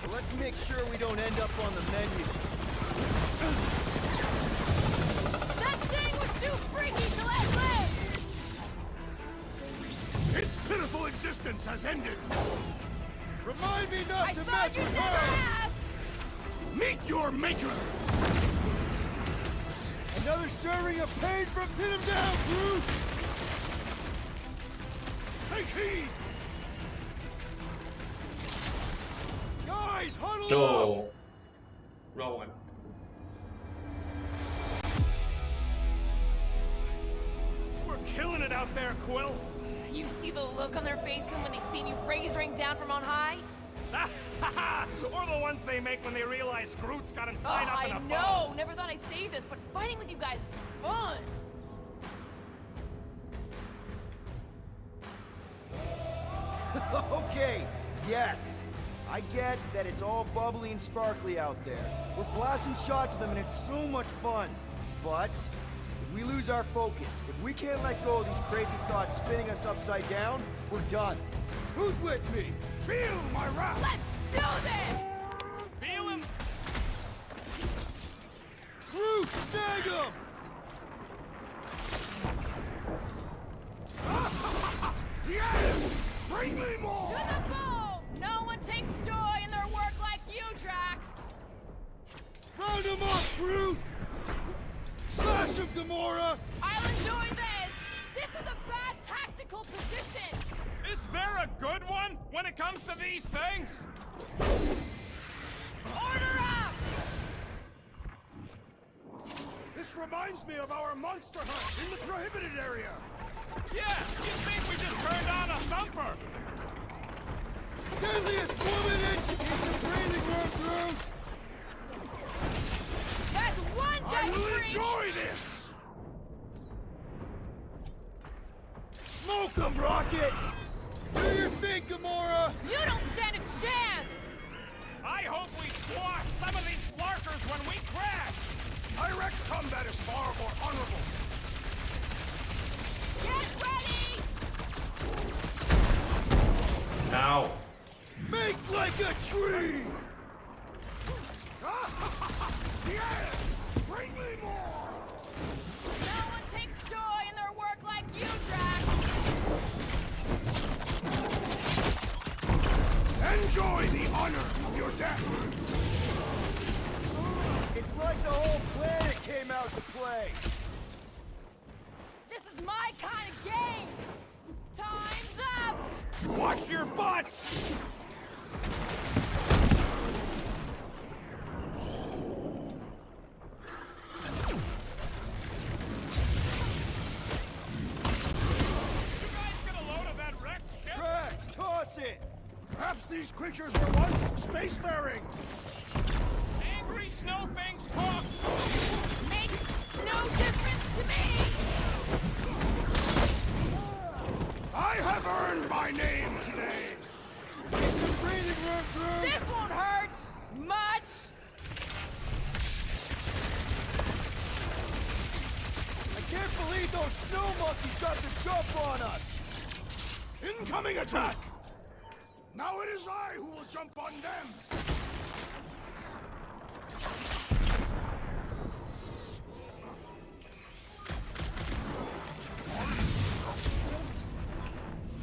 Well, let's make sure we don't end up on the menu. That thing was too freaky to let live! Its pitiful existence has ended. Remind me not I to thought mess you'd with never her! ask! Meet your maker. Another serving of pain from pin him down, Groot! Take heed! Guys, huddle up! So, Rowan. We're killing it out there, Quill. You see the look on their faces when they seen you raise ring down from on high? Or the ones they make when they realize Groot's got him tied up in a I bow. know! Never thought I'd say this, but fighting with you guys is fun! Okay, yes. I get that it's all bubbly and sparkly out there. We're blasting shots at them and it's so much fun. But if we lose our focus, if we can't let go of these crazy thoughts spinning us upside down, we're done. Who's with me? Feel my wrath! Let's do this! Feel him? Groot, snag him! Yes! Bring me more! To the bow! No one takes joy in their work like you, Drax! Round him up, Groot! Slash him, Gamora! I'll enjoy this! This is a bad tactical position! Is there a good one when it comes to these things? Order up! This reminds me of our monster hunt in the prohibited area! Yeah, you'd think we just turned on a thumper. Deadliest woman in... It's a training room, Groot! That's one I dead will freak! enjoy this! Smoke him, Rocket! Do your thing, Gamora! You don't stand a chance! I hope we squash some of these flarkers when we crash. Direct combat is far more honorable. Get ready! Ow. Make like a tree! Yes! Bring me more! No one takes joy in their work like you, Drax! Enjoy the honor of your death! It's like the whole planet came out to play! This is my kind of game! Time's up! Watch your butts. You guys get a load of that wrecked ship? Drax, toss it! Perhaps these creatures were once spacefaring! Angry snow things cook. Makes no difference to me! I have earned my name today! It's a breathing room, Groot! This won't hurt! Much! I can't believe those snow monkeys got the jump on us! Incoming attack! Now it is I who will jump on them!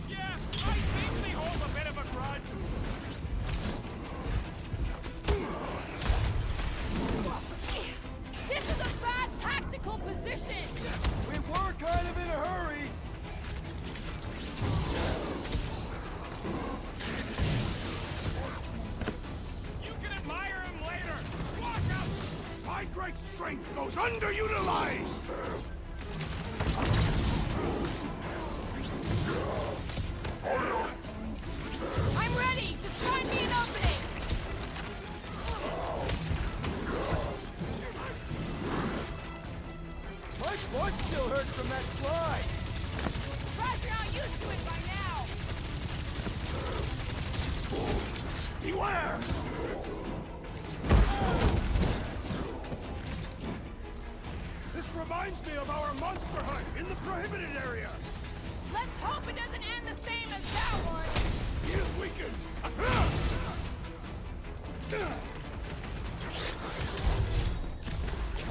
Yeah, I think they hold a bit of a grudge. This is a bad tactical position! We were kind of in a hurry! You can admire him later. Walk up. My great strength goes underutilized! I'm ready! Just find me an opening! My butt still hurts from that slide! Surprised you're not used to it by now! Beware! This reminds me of our monster hunt in the prohibited area! Let's hope it doesn't end the same as that one! He is weakened!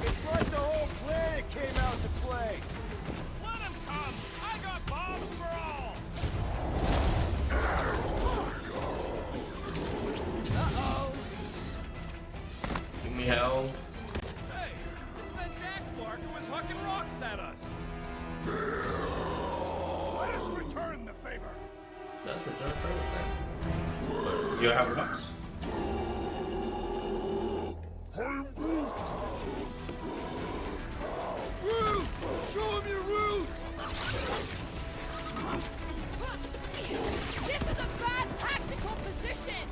It's like the whole planet came out to play! Let him come. I got bombs for all. Uh-oh! Give me health. Hey, it's that Jack Clark who was us return the favor. Let's return favor then. But you have bucks. I am Groot. Groot! Show him your roots! This is a bad tactical position!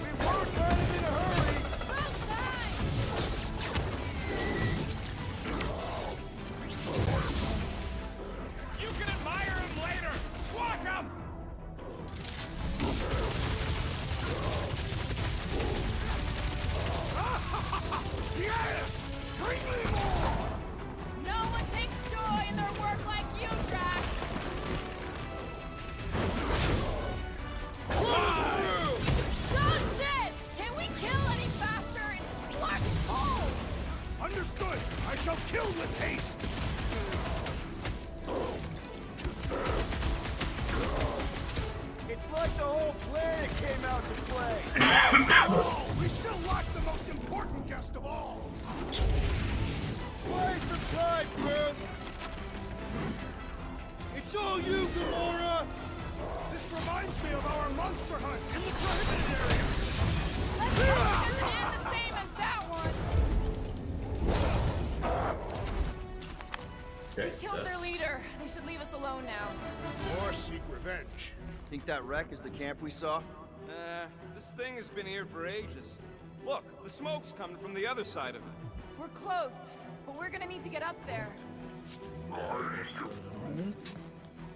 We were kind of in a hurry! About time! You can admire him later! Squash him! Yes! Bring me more! No one takes joy in their work like you, Drax! Dodge this! Can we kill any faster? It's black and cold! Understood! I shall kill with haste! It's like the whole planet came out to play! Oh, we still lack the most important guest of all! Buy some time, Groot! It's all you, Gamora! This reminds me of our monster hunt in the prohibited area! Let's hope it doesn't end the same as that one! Okay. We killed their leader. They should leave us alone now. Or seek revenge. Think that wreck is the camp we saw? This thing has been here for ages. Look, the smoke's coming from the other side of it. We're close, but we're gonna need to get up there.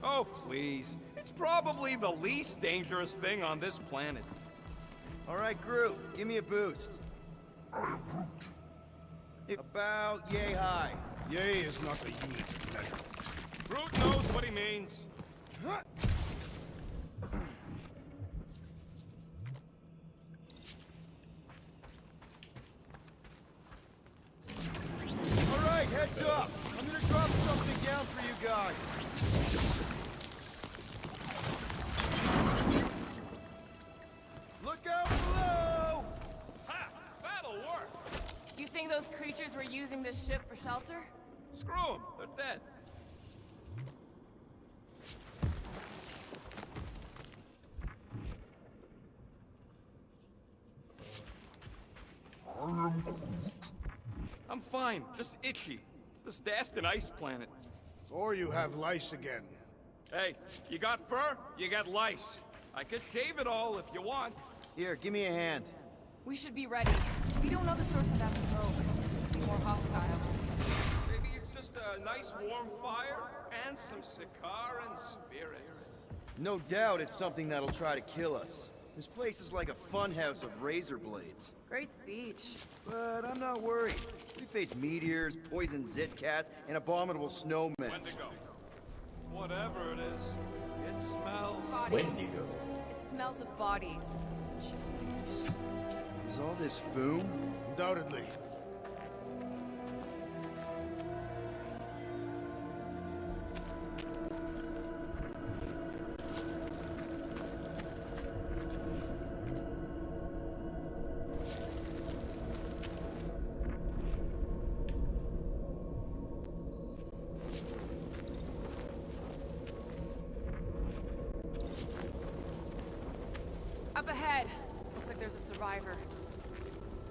Oh, please. It's probably the least dangerous thing on this planet. All right, Groot, give me a boost. I am Groot. About yay high. Yea is not a unit of measurement. Groot knows what he means. All right, heads up. I'm gonna drop something down for you guys. Look out below! Ha! That'll work! You think those creatures were using this ship for shelter? Screw them. They're dead. I am Groot. I'm fine. Just itchy. It's this Dastin ice planet. Or you have lice again. Hey, you got fur? You got lice. I could shave it all if you want. Here, give me a hand. We should be ready. We don't know the source of that smoke. More hostiles. Maybe it's just a nice warm fire and some Sakaran spirits. No doubt it's something that'll try to kill us. This place is like a funhouse of razor blades. Great speech. But I'm not worried. We face meteors, poison zit cats, and abominable snowmen. Wendigo. Whatever it is, it smells. Wendigo. It smells of bodies. Jeez. Is all this foom? Undoubtedly. Up ahead. Looks like there's a survivor.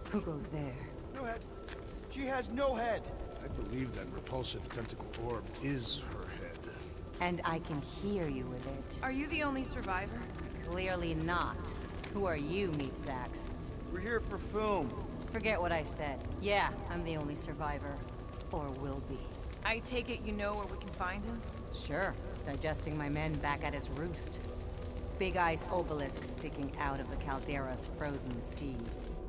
Who goes there? No head. She has no head. I believe that repulsive tentacle orb is her head. And I can hear you with it. Are you the only survivor? Clearly not. Who are you, meat sacks? We're here for foom. Forget what I said. Yeah, I'm the only survivor. Or will be. I take it you know where we can find him? Sure. Digesting my men back at his roost. Big Eye's obelisk sticking out of the Caldera's frozen sea.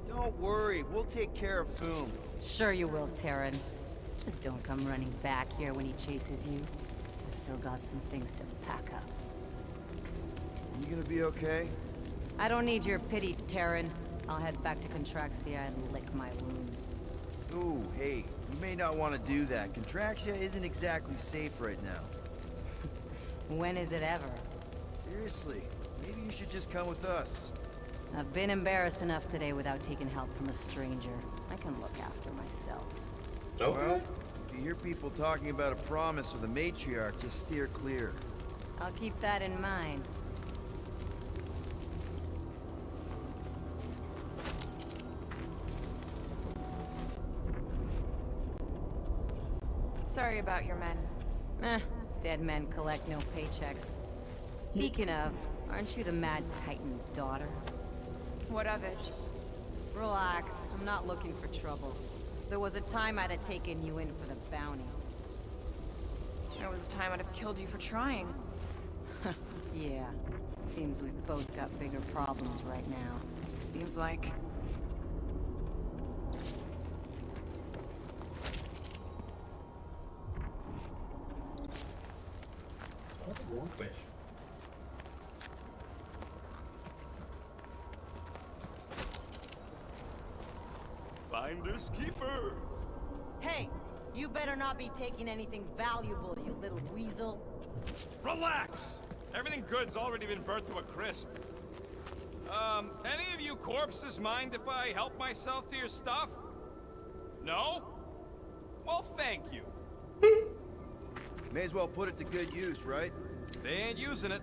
Don't worry, we'll take care of foom. Sure you will, Terran. Just don't come running back here when he chases you. I've still got some things to pack up. You gonna be okay? I don't need your pity, Terran. I'll head back to Contraxia and lick my wounds. Ooh, hey, you may not want to do that. Contraxia isn't exactly safe right now. When is it ever? Seriously, maybe you should just come with us. I've been embarrassed enough today without taking help from a stranger. I can look after myself. Okay. Well, if you hear people talking about a promise with a matriarch, just steer clear. I'll keep that in mind. Sorry about your men. Dead men collect no paychecks. Speaking of, aren't you the Mad Titan's daughter? What of it? Relax, I'm not looking for trouble. There was a time I'd have taken you in for the bounty. There was a time I'd have killed you for trying. Yeah, seems we've both got bigger problems right now. Seems like. What a good question. Finders keepers. Hey, you better not be taking anything valuable, you little weasel. Relax! Everything good's already been burnt to a crisp. Any of you corpses mind if I help myself to your stuff? No? Well, thank you. May as well put it to good use, right? They ain't using it.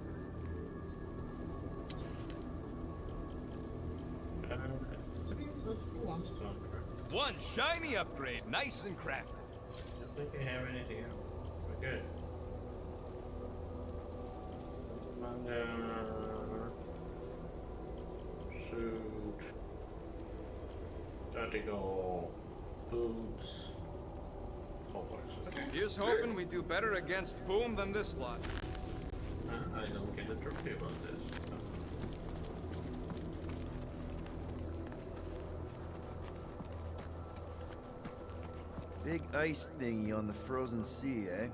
One shiny upgrade, nice and crafted. I don't think I have anything else. We're good. Manga. Suit. Article. Boots. Hopeless. Okay. Here's hoping we do better against Foom than this lot. I don't get a trophy about this. Big ice thingy on the frozen sea, eh?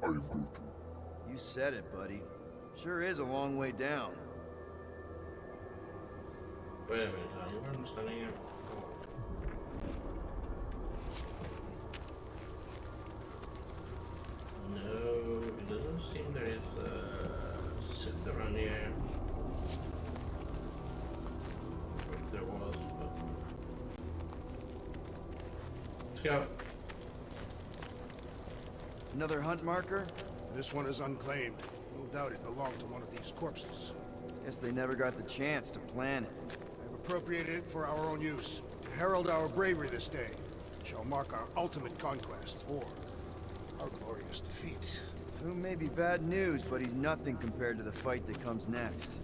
I am Groot. You said it, buddy. Sure is a long way down. Wait a minute, are you understanding it? No, it doesn't seem there is a sit around here. If there was, but... Let's go. Another hunt marker? This one is unclaimed. No doubt it belonged to one of these corpses. Guess they never got the chance to plan it. I've appropriated it for our own use, to herald our bravery this day. It shall mark our ultimate conquest, or our glorious defeat. Foom may be bad news, but he's nothing compared to the fight that comes next.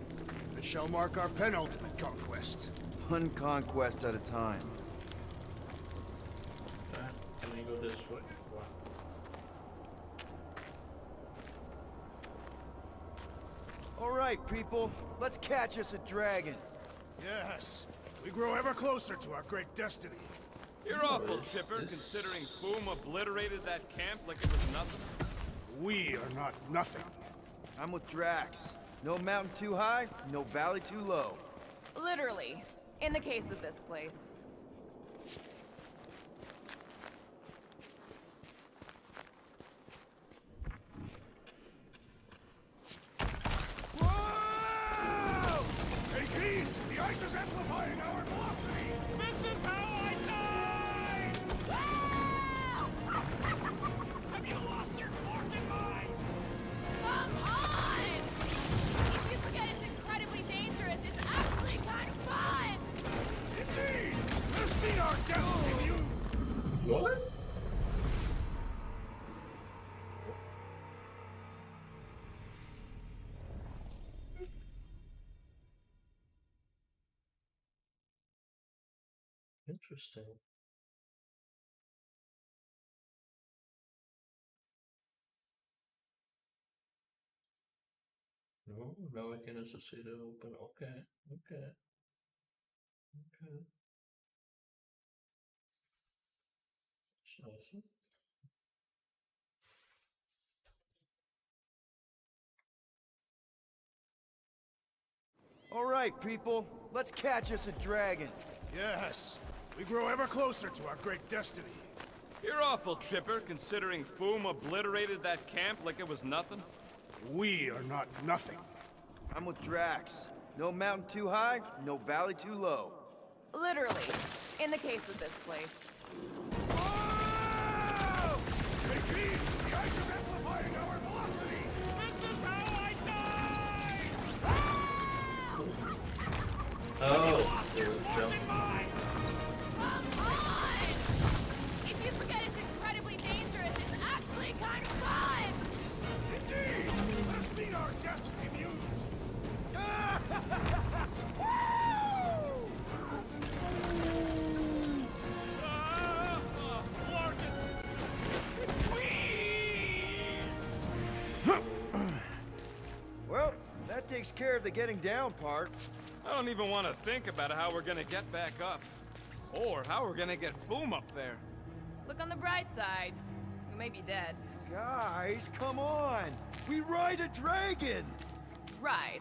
It shall mark our penultimate conquest. One conquest at a time. Can I go this way? Wow. All right, people. Let's catch us a dragon. Yes, we grow ever closer to our great destiny. You're awful chipper, considering Foom obliterated that camp like it was nothing. We are not nothing. I'm with Drax. No mountain too high, no valley too low. Literally. In the case of this place. Whoa! Hey, Keith! The ice is amplifying our velocity! This is how I die! Have you lost your fucking mind? Come on! If you forget it's incredibly dangerous, it's actually kind of fun! Indeed! Let's meet our destiny! What? Interesting. No, now I can associate it open. Okay, okay, okay. That's awesome. All right, people. Let's catch us a dragon. Yes, we grow ever closer to our great destiny. You're awful chipper, considering Foom obliterated that camp like it was nothing. We are not nothing. I'm with Drax. No mountain too high, no valley too low. Literally. In the case of this place. Whoa! Hey, Keith! The ice is amplifying our velocity! This is how I that takes care of the getting down part. I don't even want to think about how we're gonna get back up. Or how we're gonna get Foom up there. Look on the bright side. We may be dead. Guys, come on! We ride a dragon! Ride.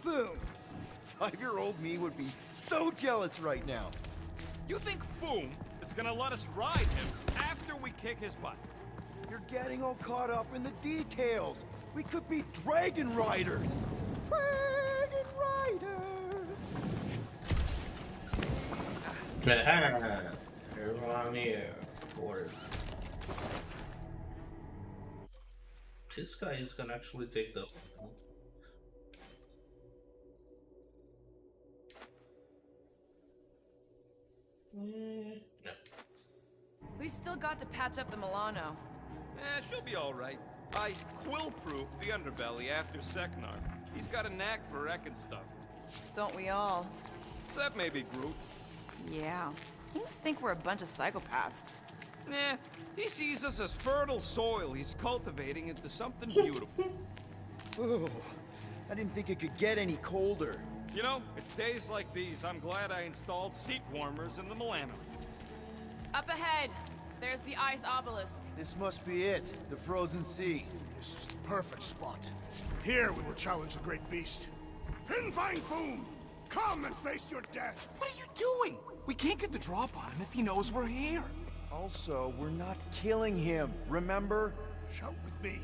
Foom. 5-year-old me would be so jealous right now. You think Foom is gonna let us ride him after we kick his butt? You're getting all caught up in the details. We could be dragon riders. Dragon riders. Everyone here for this guy is gonna actually take the no. We've still got to patch up the Milano. She'll be alright. I quill-proof the underbelly after Seknar. He's got a knack for wrecking stuff. Don't we all? Except maybe Groot. Yeah. He must think we're a bunch of psychopaths. Nah, he sees us as fertile soil he's cultivating into something beautiful. Ooh, I didn't think it could get any colder. You know, it's days like these I'm glad I installed seat warmers in the Milano. Up ahead. There's the ice obelisk. This must be it, the frozen sea. This is the perfect spot. Here we will challenge the great beast. Fin Fang Foom! Come and face your death! What are you doing? We can't get the drop on him if he knows we're here. Also, we're not killing him, remember? Shout with me.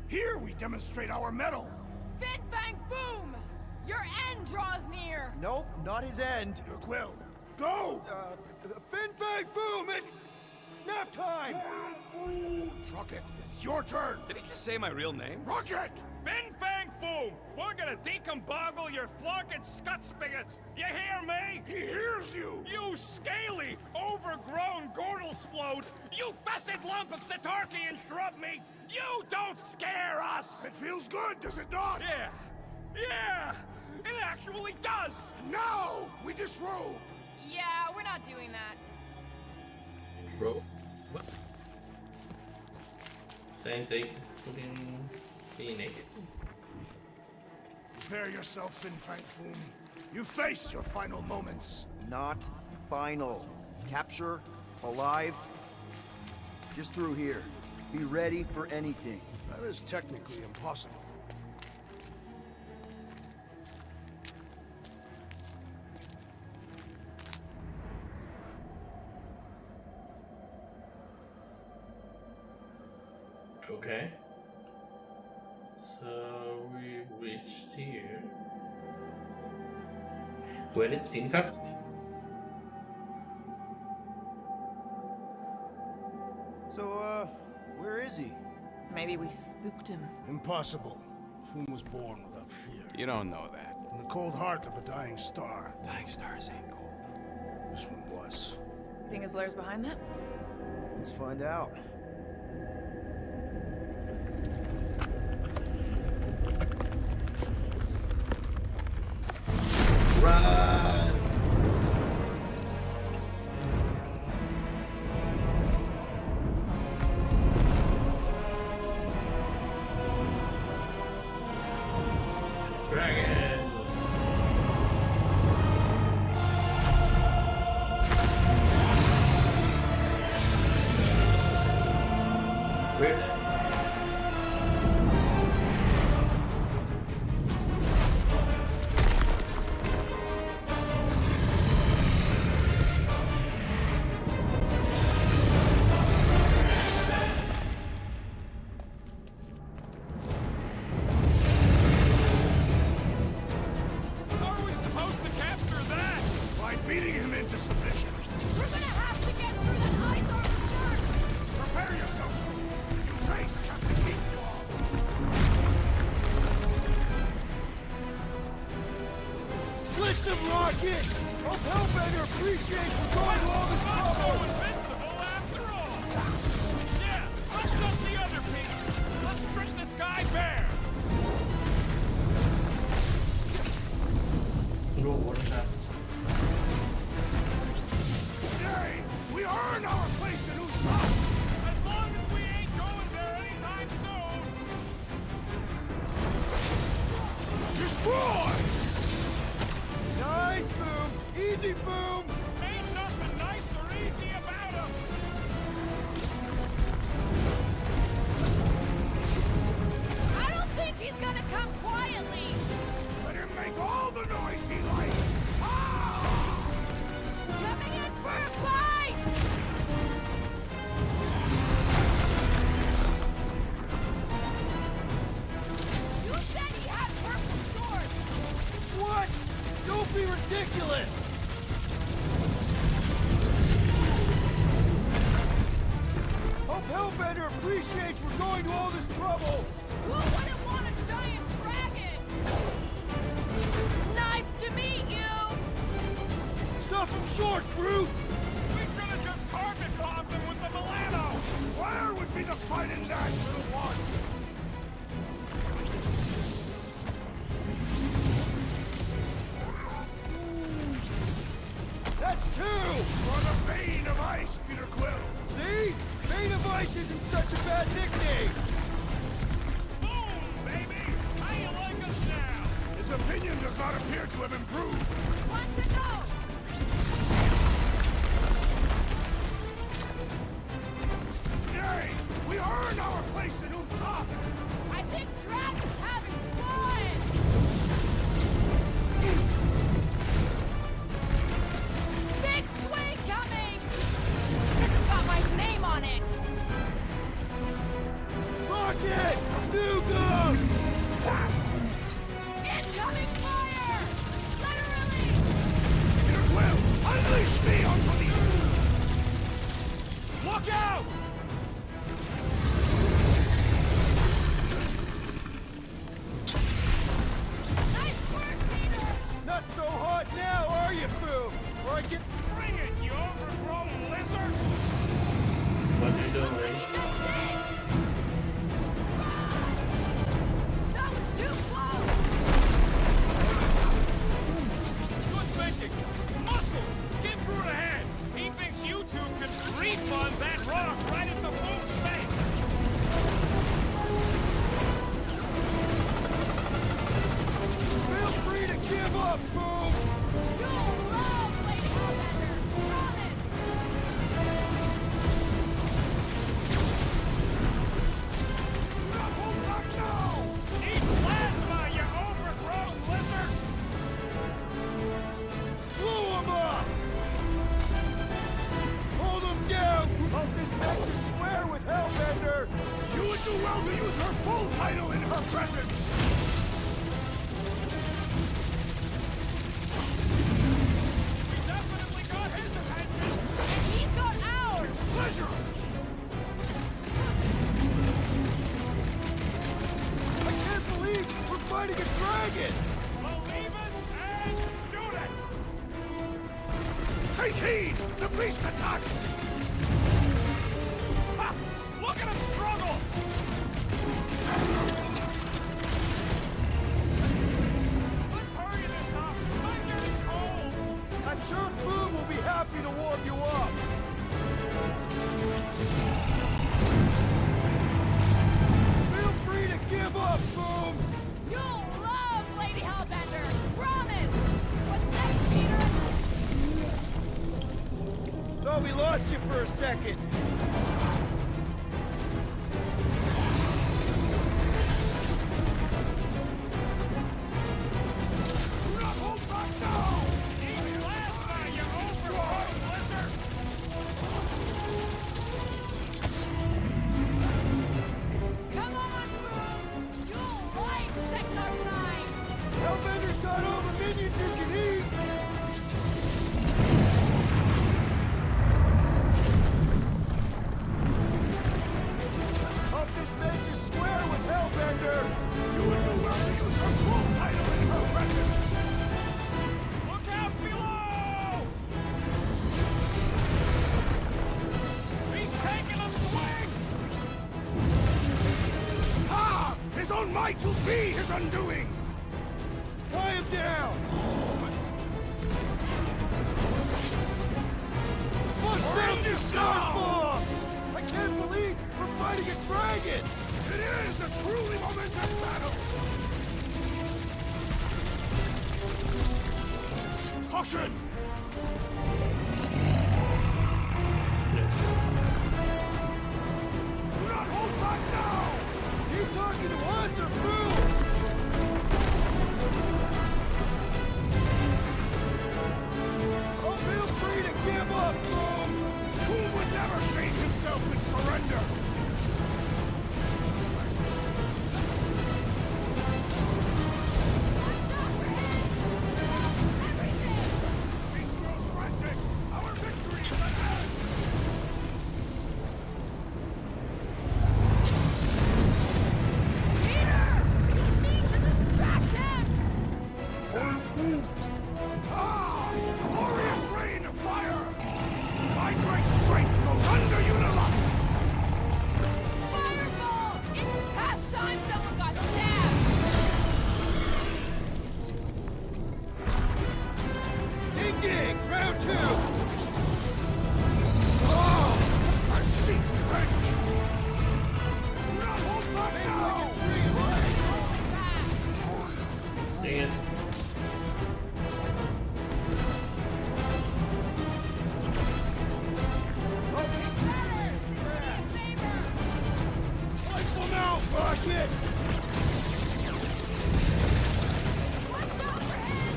Here we demonstrate our mettle. Fin Fang Foom! Your end draws near! Nope, not his end. Your quill. Go! Fin Fang Foom, it's nap time! Rocket, it's your turn. Did he just say my real name? Rocket! Fin Fang Foom! We're gonna decomboggle your flunking scut spigots! You hear me? He hears you! You scaly, overgrown gordle-splode! You fessed lump of Satarkian shrub meat! You don't scare us! It feels good, does it not? Yeah! Yeah! It actually does! Now we disrobe! Yeah, we're not doing that. bro. What? Same thing. Be naked. Prepare yourself, Fin Fang Foom. You face your final moments. Not final. Capture, alive, just through here. Be ready for anything. That is technically impossible. Okay. So we reached here. Where did Fin Fang? So, where is he? Maybe we spooked him. Impossible. Foom was born without fear. You don't know that. In the cold heart of a dying star. Dying stars ain't cold. This one was. Think his lair's behind that? Let's find out. Run! Dragon! Where the... How are we supposed to capture that? By beating him into submission. We're gonna have to get through that ice armor first! Prepare yourself. You face Captain Meatball. Blitz of rocket! Hope Hellbender appreciates we're going to all this Not so trouble! invincible after all! Yeah, let's dump the other piece! Let's trick this guy bare! Bro, what is that? Today, we earn our place in Utah. As long as we ain't going there anytime soon! You Easy, boom! Ain't nothing nice or easy about him! I don't think he's gonna come quietly. Let him make all the noise he likes! Coming in for a fight! You said he had purple shorts. What? Don't be ridiculous! Hope Hellbender appreciates we're going to all this trouble! Who wouldn't want a giant dragon? Knife to meet you! Stop him short, brute! We should have just carpet bombed him with the Milano! Where would be the fun in that, little one? That's two! For the Vein of Ice, Peter Quill! See? Vein of Ice isn't such a bad nickname! Boom, baby! How you like us now? His opinion does not appear to have improved. Want to go? Today, we earn our place in Utah! I think Trash is having fun! Big swing coming! This has got my name on it! Rocket! Nukem! Incoming fire! Literally! Peter Quill, unleash me onto these fools! Look out! Nice work, Peter! Not so hot now, are you, Boom? Or I get... Bring it, you overgrown lizard! What are you doing? He just did! That was too close! Good thinking! Muscles! Get Brute ahead! He thinks you two could refund that rock right at the Boom's face! Feel free to give up, Boom! You'll love Lady Hellbender! Promise! Hold back now! Eat plasma, you overgrown lizard! Blow him up! Hold him down! Hope this makes you square with Hellbender! You would do well to use her full title in her presence! We definitely got his attention! And he's got ours! It's pleasure! I can't believe we're fighting a dragon! Believe it and shoot it! Take heed! The beast attacks! Ha! Look at him struggle! Let's hurry this up! I'm getting cold! I'm sure Boom will be happy to warm you up! Feel free to give up, Boom! You'll love Lady Hellbender! Promise! What's next, Peter? Thought we lost you for a second. Do not hold back now! Eat plasma, you overgrown lizard! Come on, Boom! You'll like Sector 9! Hellbender's got all the minions you can eat! Hope this makes you square with Hellbender! You would do well to use her full title in her presence! Look out below! He's taking a swing! Ha! His own might will be his undoing! Tie him down! Bust down these star bombs! I can't believe we're fighting a dragon! It is a truly momentous battle! Caution! shit. Rifle now, Rocket! Watch out for him!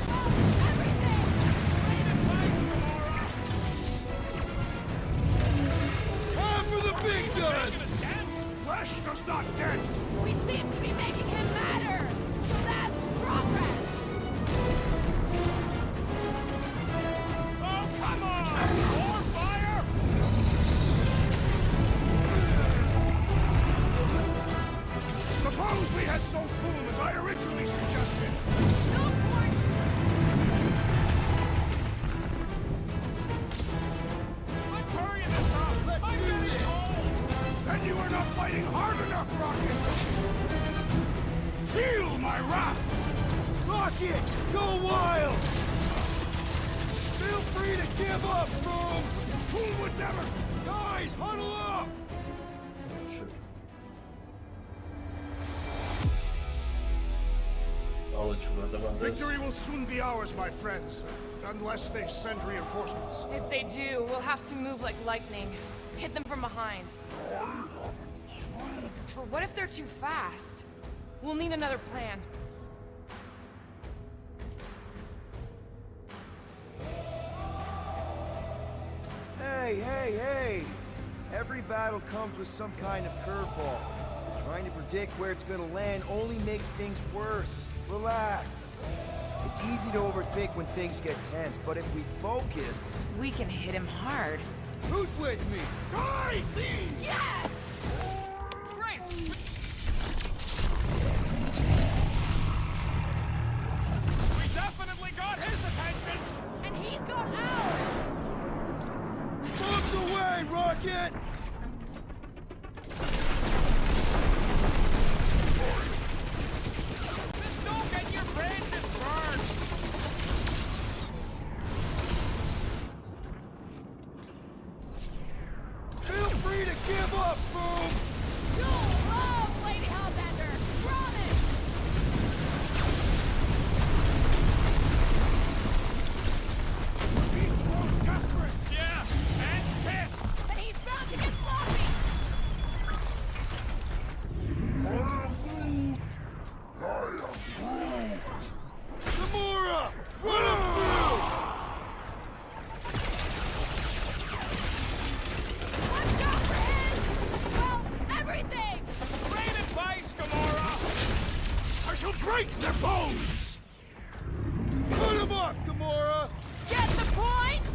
Oh, everything! Time for the big guns! Flesh does not dent! We seem to be making him matter! So that's progress! Oh, come on! More fire! Suppose we had so fool as I originally suggested. No point! Let's hurry this up! Let's do this! Then you are not fighting hard enough, Rocket! Feel my wrath! Rocket, go wild! Feel free to give up, Boom! Fool would never! Guys, huddle up! Shit. Oh, I forgot about this. Victory will soon be ours, my friends. Unless they send reinforcements. If they do, we'll have to move like lightning. Hit them from behind. But what if they're too fast? We'll need another plan. Hey! Every battle comes with some kind of curveball. Trying to predict where it's gonna land only makes things worse. Relax. It's easy to overthink when things get tense, but if we focus... We can hit him hard. Who's with me? Die, thieves! Yes! Great! We definitely got his attention! And he's got ours! Bombs away, Rocket! This don't get your brain just burned! Feel free to give up, Boom! You'll love Lady Hellbender! Promise! He's most desperate! Yeah, and pissed! And he's bound to get sloppy! Gamora! Run him through! Watch out for his... well, everything! Great advice, Gamora! I shall break their bones! Put him up, Gamora! Get the point?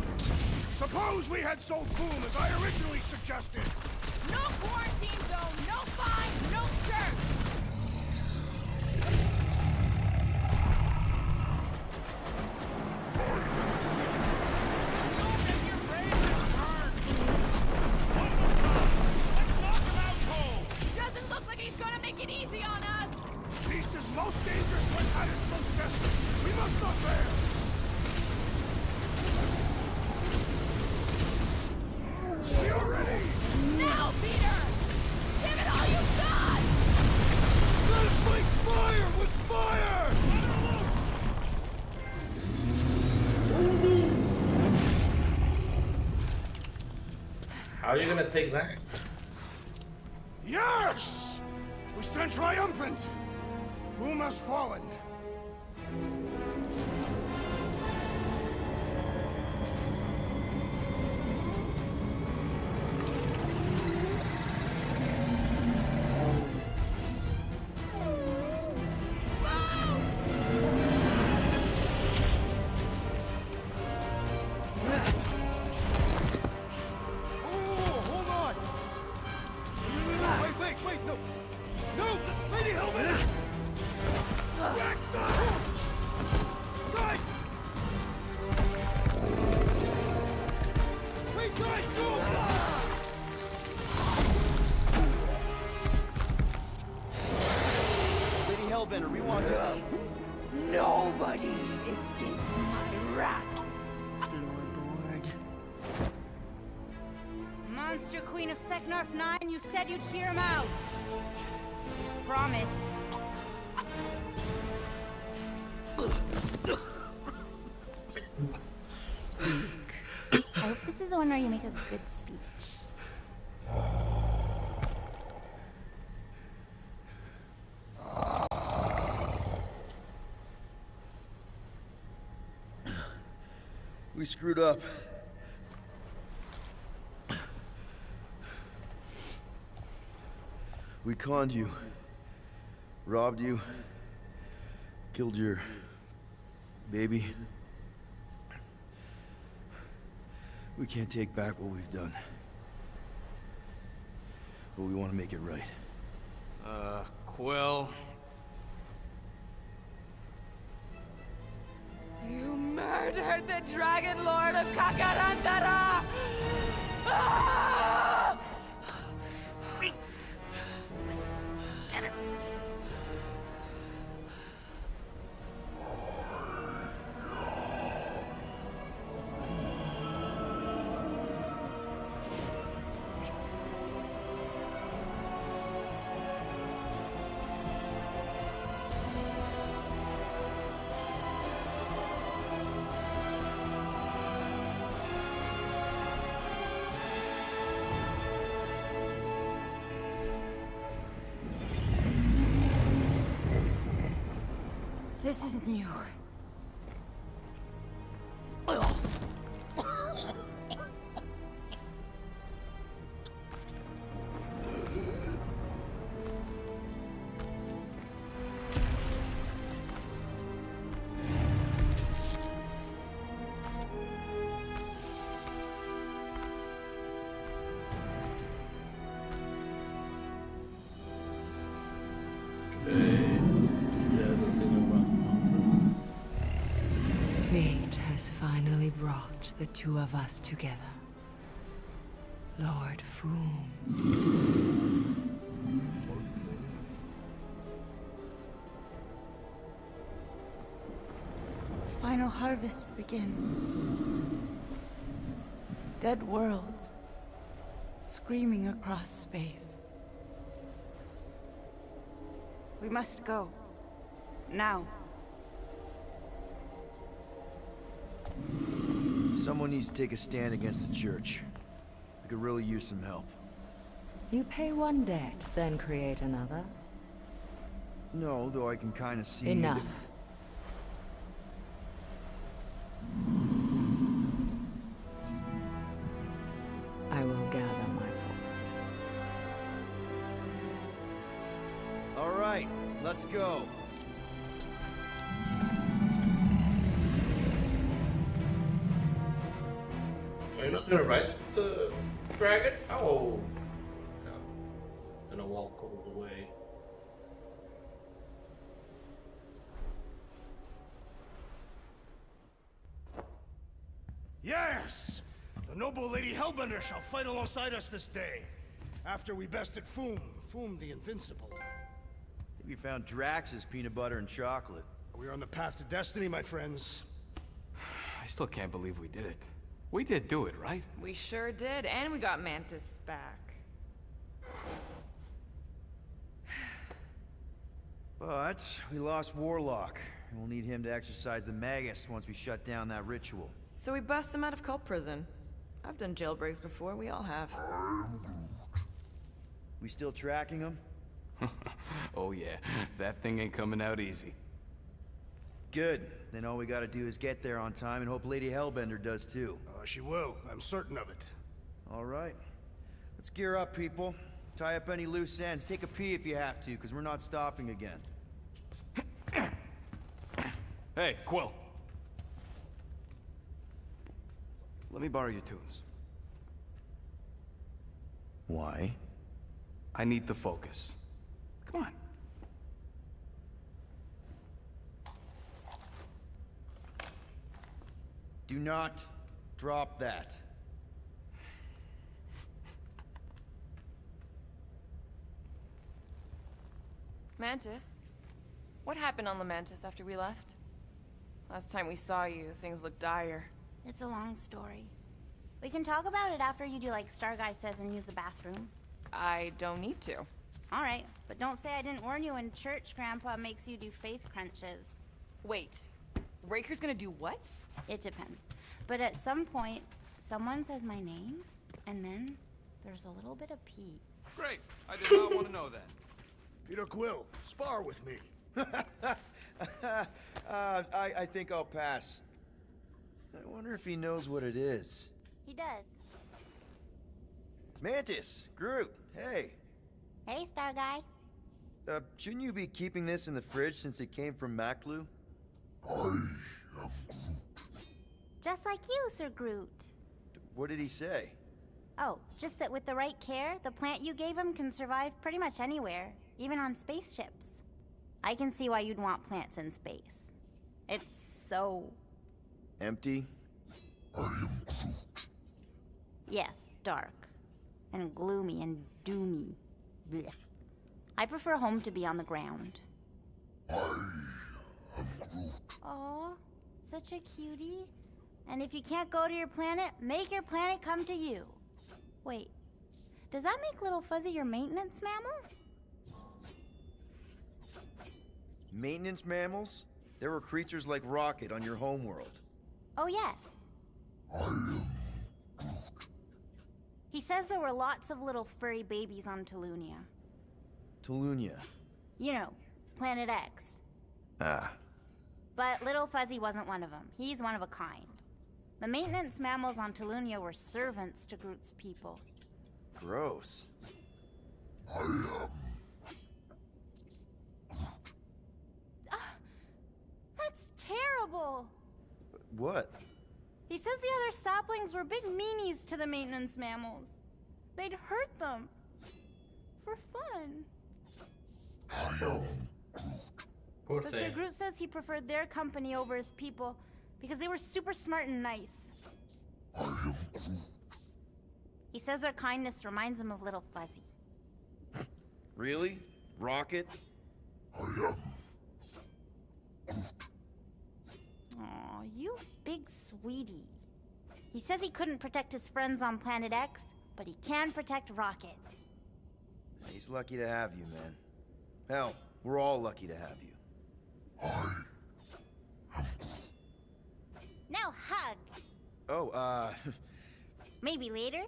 Suppose we had so fool as I originally suggested. No quarantine zone, no fines, no church! Don't get your brain just burned! One more time! Let's knock him out cold! Doesn't look like he's gonna make it easy on us! Beast is most dangerous when at its most desperate. We must not fail. We are ready! Now, Peter! Give it all you've got! Let us fight fire with fire! How are you gonna take that? Yes! We stand triumphant! Fool has fallen. Hold on! Wait, no! No! Lady Hellbender! Jack, stop! Guys! Wait, guys, go! Lady Hellbender, we want to... Nobody escapes my wrath. Floorboard. Monster Queen of Seknarf 9, you said you'd hear him out. You promised. Speak. I hope this is the one where you make a good speech. We screwed up. We conned you. Robbed you. Killed your baby. We can't take back what we've done. But we want to make it right. Quill. You murdered the Dragon Lord of Kakarantara! Ah! This is new. Fate has finally brought the two of us together. Lord Foom. The final harvest begins. Dead worlds, screaming across space. We must go. Now. Someone needs to take a stand against the church. We could really use some help. You pay one debt, then create another. No, though I can kind of see... Enough. I will gather my forces. All right, let's go. So you're not gonna ride the dragon? Oh. No. Gonna walk all the way. Yes! The noble Lady Hellbender shall fight alongside us this day. After we bested Foom the Invincible. I think we found Drax's peanut butter and chocolate. We are on the path to destiny, my friends. I still can't believe we did it. We did do it, right? We sure did, and we got Mantis back. But we lost Warlock, and we'll need him to exercise the Magus once we shut down that ritual. So we bust him out of cult prison. I've done jailbreaks before, we all have. We still tracking him? Oh yeah, that thing ain't coming out easy. Good. Then all we gotta do is get there on time and hope Lady Hellbender does too. She will. I'm certain of it. All right. Let's gear up, people. Tie up any loose ends. Take a pee if you have to, because we're not stopping again. Hey, Quill. Let me borrow your tunes. Why? I need to focus. Come on. Do not drop that. Mantis? What happened on the Mantis after we left? Last time we saw you, things looked dire. It's a long story. We can talk about it after you do like Star Guy says and use the bathroom. I don't need to. Alright, but don't say I didn't warn you in church Grandpa makes you do faith crunches. Wait, Raker's gonna do what? It depends. But at some point, someone says my name, and then there's a little bit of pee. Great. I did not want to know that. Peter Quill, spar with me. I think I'll pass. I wonder if he knows what it is. He does. Mantis, Groot, hey. Hey, Star Guy. Shouldn't you be keeping this in the fridge since it came from Maklu? I am Groot. Just like you, Sir Groot. What did he say? Oh, just that with the right care, the plant you gave him can survive pretty much anywhere, even on spaceships. I can see why you'd want plants in space. It's so... Empty? I am Groot. Yes, dark. And gloomy and doomy. Blech. I prefer home to be on the ground. I am Groot. Aw, such a cutie. And if you can't go to your planet, make your planet come to you. Wait, does that make Little Fuzzy your maintenance mammal? Maintenance mammals? There were creatures like Rocket on your homeworld. Oh, yes. I am Groot. He says there were lots of little furry babies on Tolunia. Tolunia. You know, Planet X. Ah. But Little Fuzzy wasn't one of them. He's one of a kind. The maintenance mammals on Tolunia were servants to Groot's people. Gross. I am That's terrible! What? He says the other saplings were big meanies to the maintenance mammals. They'd hurt them. For fun. I am Poor But Sir thing. Groot says he preferred their company over his people because they were super smart and nice. I am Groot. He says their kindness reminds him of Little Fuzzy. Really? Rocket? I am Groot. Aw, you big sweetie. He says he couldn't protect his friends on Planet X, but he can protect Rocket. He's lucky to have you, man. Hell, we're all lucky to have you. Now hug. Oh, Maybe later?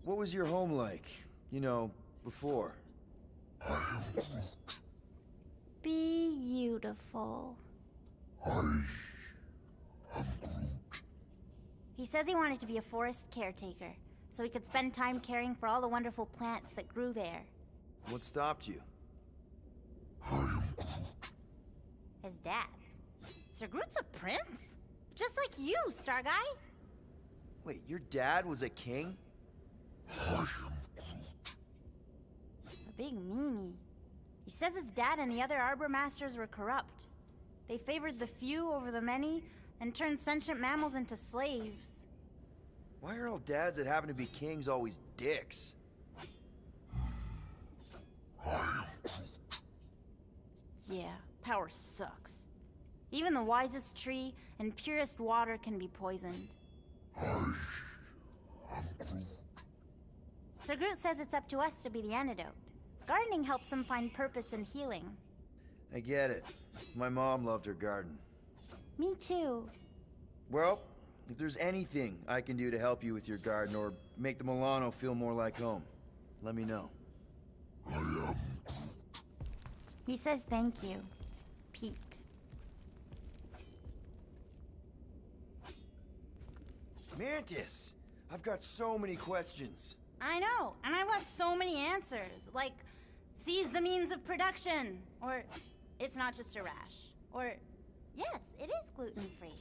what was your home like? You know, before? Beautiful. He says he wanted to be a forest caretaker, so he could spend time caring for all the wonderful plants that grew there. What stopped you? His dad. Sir Groot's a prince? Just like you, Star Guy. Wait, your dad was a king? A big meanie. He says his dad and the other Arbor Masters were corrupt. They favored the few over the many and turned sentient mammals into slaves. Why are all dads that happen to be kings always dicks? Yeah, power sucks. Even the wisest tree and purest water can be poisoned. Sir Groot says it's up to us to be the antidote. Gardening helps him find purpose and healing. I get it. My mom loved her garden. Me too. Well, if there's anything I can do to help you with your garden or make the Milano feel more like home, let me know. He says thank you, Pete. Mantis! I've got so many questions. I know, and I want so many answers. Like, seize the means of production. Or, it's not just a rash. Or, yes, it is gluten-free.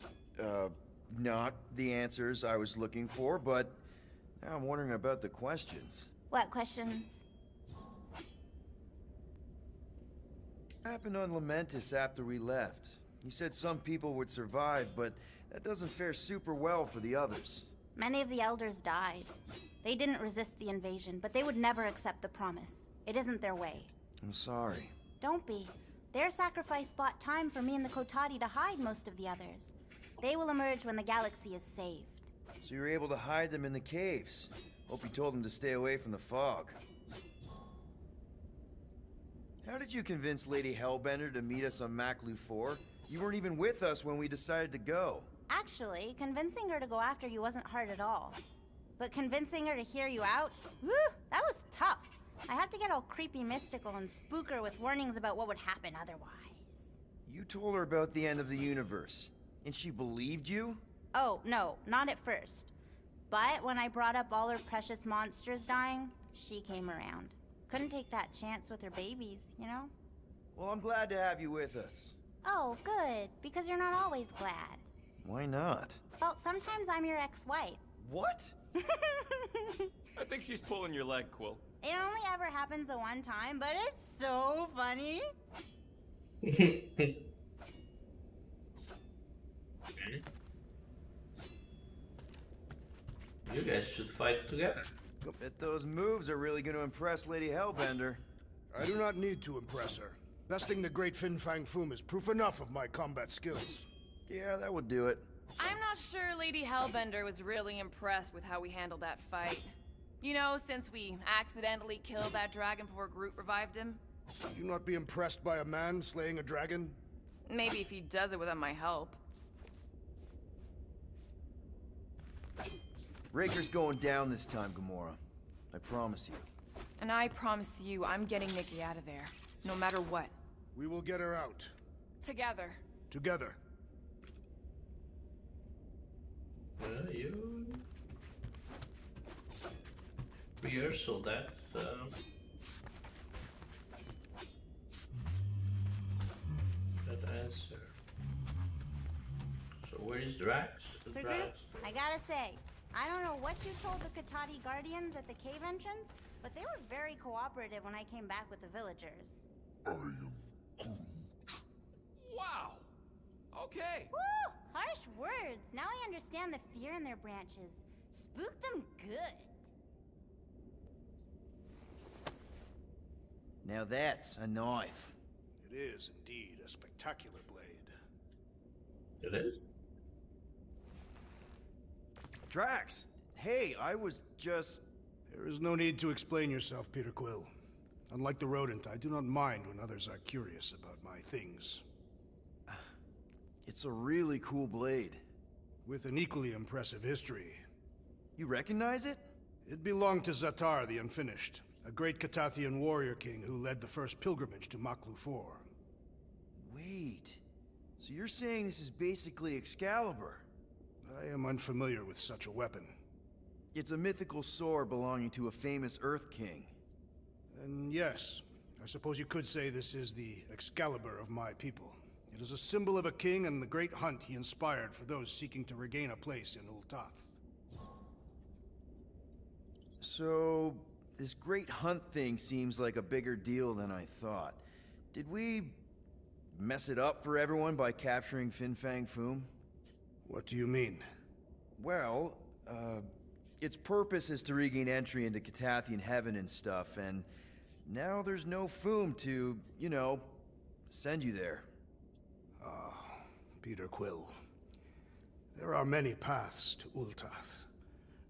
Not the answers I was looking for, but now I'm wondering about the questions. What questions? What happened on Lamentis after we left? You said some people would survive, but that doesn't fare super well for the others. Many of the elders died. They didn't resist the invasion, but they would never accept the promise. It isn't their way. I'm sorry. Don't be. Their sacrifice bought time for me and the Kotati to hide most of the others. They will emerge when the galaxy is saved. So you were able to hide them in the caves. Hope you told them to stay away from the fog. How did you convince Lady Hellbender to meet us on Maklu 4? You weren't even with us when we decided to go. Actually, convincing her to go after you wasn't hard at all. But convincing her to hear you out? Whew, that was tough. I had to get all creepy mystical and spook her with warnings about what would happen otherwise. You told her about the end of the universe, and she believed you? Oh, no, not at first. But when I brought up all her precious monsters dying, she came around. Couldn't take that chance with her babies, you know? Well, I'm glad to have you with us. Oh, good, because you're not always glad. Why not? Well, sometimes I'm your ex-wife. What? I think she's pulling your leg, Quill. It only ever happens the one time, but it's so funny. Okay. You guys should fight together. Bet those moves are really going to impress Lady Hellbender. I do not need to impress her. Besting the great Fin Fang Foom is proof enough of my combat skills. Yeah, that would do it. I'm not sure Lady Hellbender was really impressed with how we handled that fight. You know, since we accidentally killed that dragon before Groot revived him. Do not be impressed by a man slaying a dragon. Maybe if he does it without my help. Raker's going down this time, Gamora. I promise you. And I promise you, I'm getting Nikki out of there. No matter what. We will get her out. Together. Together. You rehearsal that. That answer. So where is Drax? Sir Groot, I gotta say, I don't know what you told the Katati Guardians at the cave entrance, but they were very cooperative when I came back with the villagers. I am Groot. Wow. Okay. Woo! Harsh words. Now I understand the fear in their branches. Spook them good. Now that's a knife. It is indeed a spectacular blade. It is? Drax! Hey, I was just... There is no need to explain yourself, Peter Quill. Unlike the rodent, I do not mind when others are curious about my things. It's a really cool blade. With an equally impressive history. You recognize it? It belonged to Zatar the Unfinished, a great Catathian warrior king who led the first pilgrimage to Maklu 4. Wait, so you're saying this is basically Excalibur? I am unfamiliar with such a weapon. It's a mythical sword belonging to a famous Earth King. And yes, I suppose you could say this is the Excalibur of my people. It is a symbol of a king and the great hunt he inspired for those seeking to regain a place in Ultath. So, this great hunt thing seems like a bigger deal than I thought. Did we mess it up for everyone by capturing Fin Fang Foom? What do you mean? Well, its purpose is to regain entry into Catathian heaven and stuff, and now there's no Foom to, you know, send you there. Peter Quill. There are many paths to Ultath.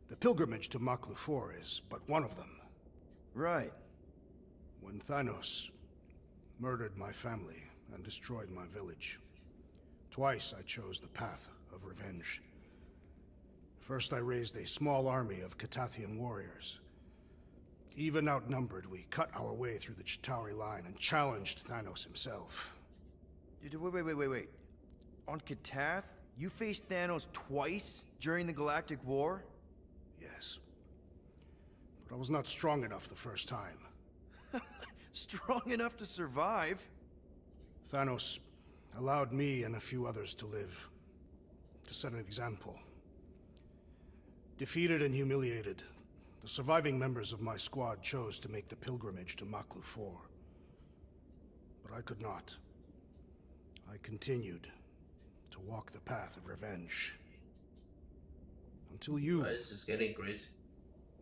The pilgrimage to Maklu 4 is but one of them. Right. When Thanos murdered my family and destroyed my village, twice I chose the path of revenge. First, I raised a small army of Catathian warriors. Even outnumbered, we cut our way through the Chitauri line and challenged Thanos himself. Wait. On Katath, you faced Thanos twice during the Galactic War? Yes. But I was not strong enough the first time. Strong enough to survive? Thanos allowed me and a few others to live, to set an example. Defeated and humiliated, the surviving members of my squad chose to make the pilgrimage to Maklu 4. But I could not. I continued to walk the path of revenge. Until you... Why is this getting crazy?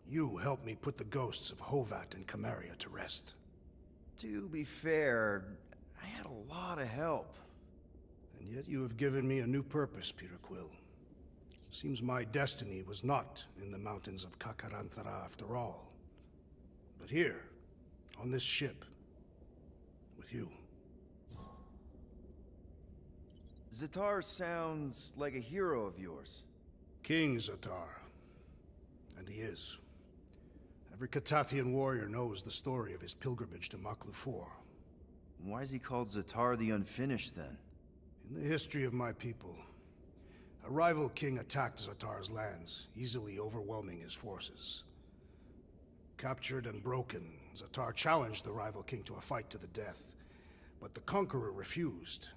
You helped me put the ghosts of Hovat and Camaria to rest. To be fair, I had a lot of help. And yet you have given me a new purpose, Peter Quill. Seems my destiny was not in the mountains of Kakarantara after all. But here, on this ship, with you. Zatar sounds like a hero of yours. King Zatar. And he is. Every Catathian warrior knows the story of his pilgrimage to Maklu-4. Why is he called Zatar the Unfinished, then? In the history of my people, a rival king attacked Zatar's lands, easily overwhelming his forces. Captured and broken, Zatar challenged the rival king to a fight to the death, but the conqueror refused,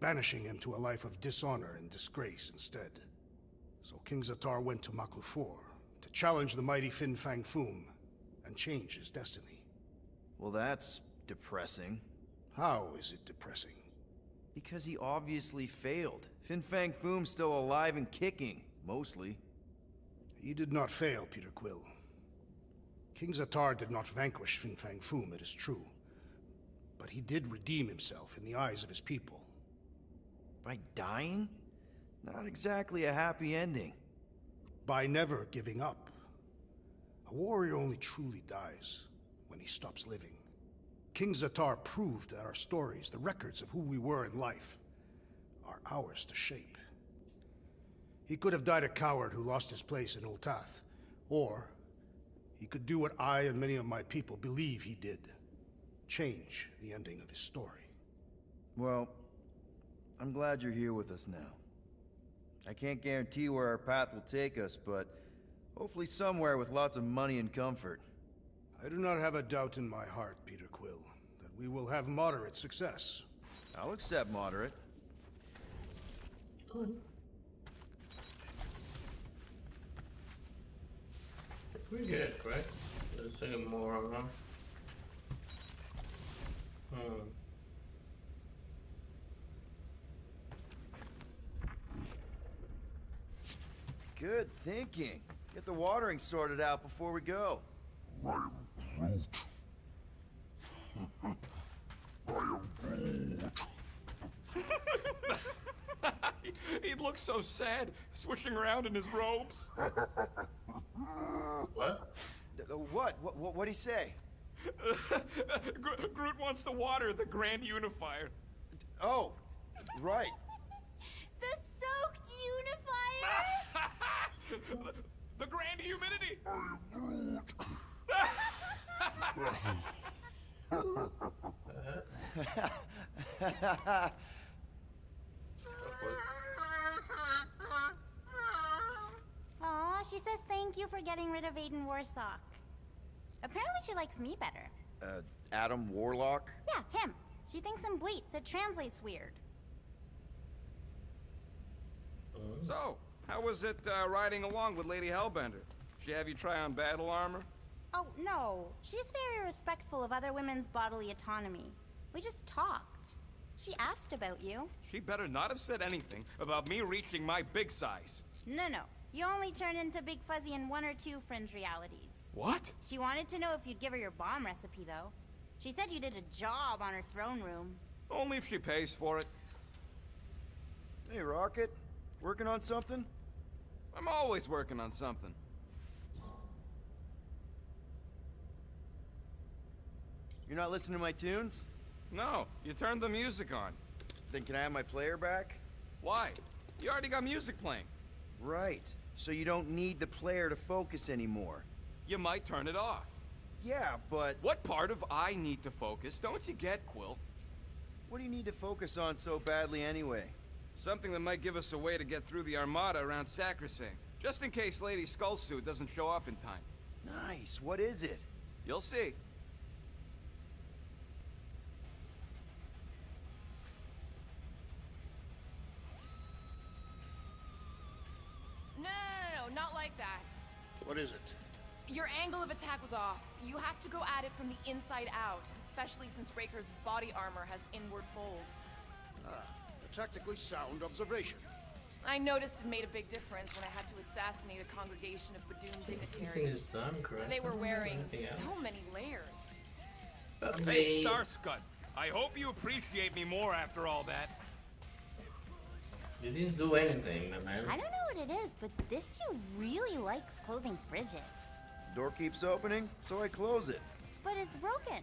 banishing him to a life of dishonor and disgrace instead. So King Zatar went to Maklu-4 to challenge the mighty Fin Fang Foom and change his destiny. Well, that's depressing. How is it depressing? Because he obviously failed. Fin Fang Foom's still alive and kicking, mostly. He did not fail, Peter Quill. King Zatar did not vanquish Fin Fang Foom, it is true. But he did redeem himself in the eyes of his people. By dying? Not exactly a happy ending. By never giving up. A warrior only truly dies when he stops living. King Zatar proved that our stories, the records of who we were in life, are ours to shape. He could have died a coward who lost his place in Ultath, or he could do what I and many of my people believe he did. Change the ending of his story. Well, I'm glad you're here with us now. I can't guarantee where our path will take us, but hopefully somewhere with lots of money and comfort. I do not have a doubt in my heart, Peter Quill, that we will have moderate success. I'll accept moderate. We get right? Let's say more of them. Good thinking. Get the watering sorted out before we go. I am Groot. I am Groot. He looks so sad, swishing around in his robes. What? What'd he say? Groot wants to water the Grand Unifier. Oh, right. The soaked unifier? The Grand Humidity! I am Groot. Aw, she says thank you for getting rid of Aiden Warsock. Apparently she likes me better. Adam Warlock? Yeah, him. She thinks him bleats. It translates weird. So, how was it riding along with Lady Hellbender? She have you try on battle armor? Oh, no. She's very respectful of other women's bodily autonomy. We just talked. She asked about you. She better not have said anything about me reaching my big size. No. You only turn into Big Fuzzy in 1 or 2 fringe realities. What? She wanted to know if you'd give her your bomb recipe, though. She said you did a job on her throne room. Only if she pays for it. Hey, Rocket. Working on something? I'm always working on something. You're not listening to my tunes? No, you turned the music on. Then can I have my player back? Why? You already got music playing. Right. So you don't need the player to focus anymore. You might turn it off. Yeah, but... What part of I need to focus don't you get, Quill? What do you need to focus on so badly anyway? Something that might give us a way to get through the Armada around Sacrosanct. Just in case Lady Skullsuit doesn't show up in time. Nice. What is it? You'll see. No, not like that. What is it? Your angle of attack was off. You have to go at it from the inside out, especially since Raker's body armor has inward folds. A tactically sound observation. I noticed it made a big difference when I had to assassinate a congregation of Badoon dignitaries. They were wearing so many layers. Hey, Starscud. I hope you appreciate me more after all that. You didn't do anything, man. I don't know what it is, but this you really likes closing fridges. Door keeps opening, so I close it. But it's broken.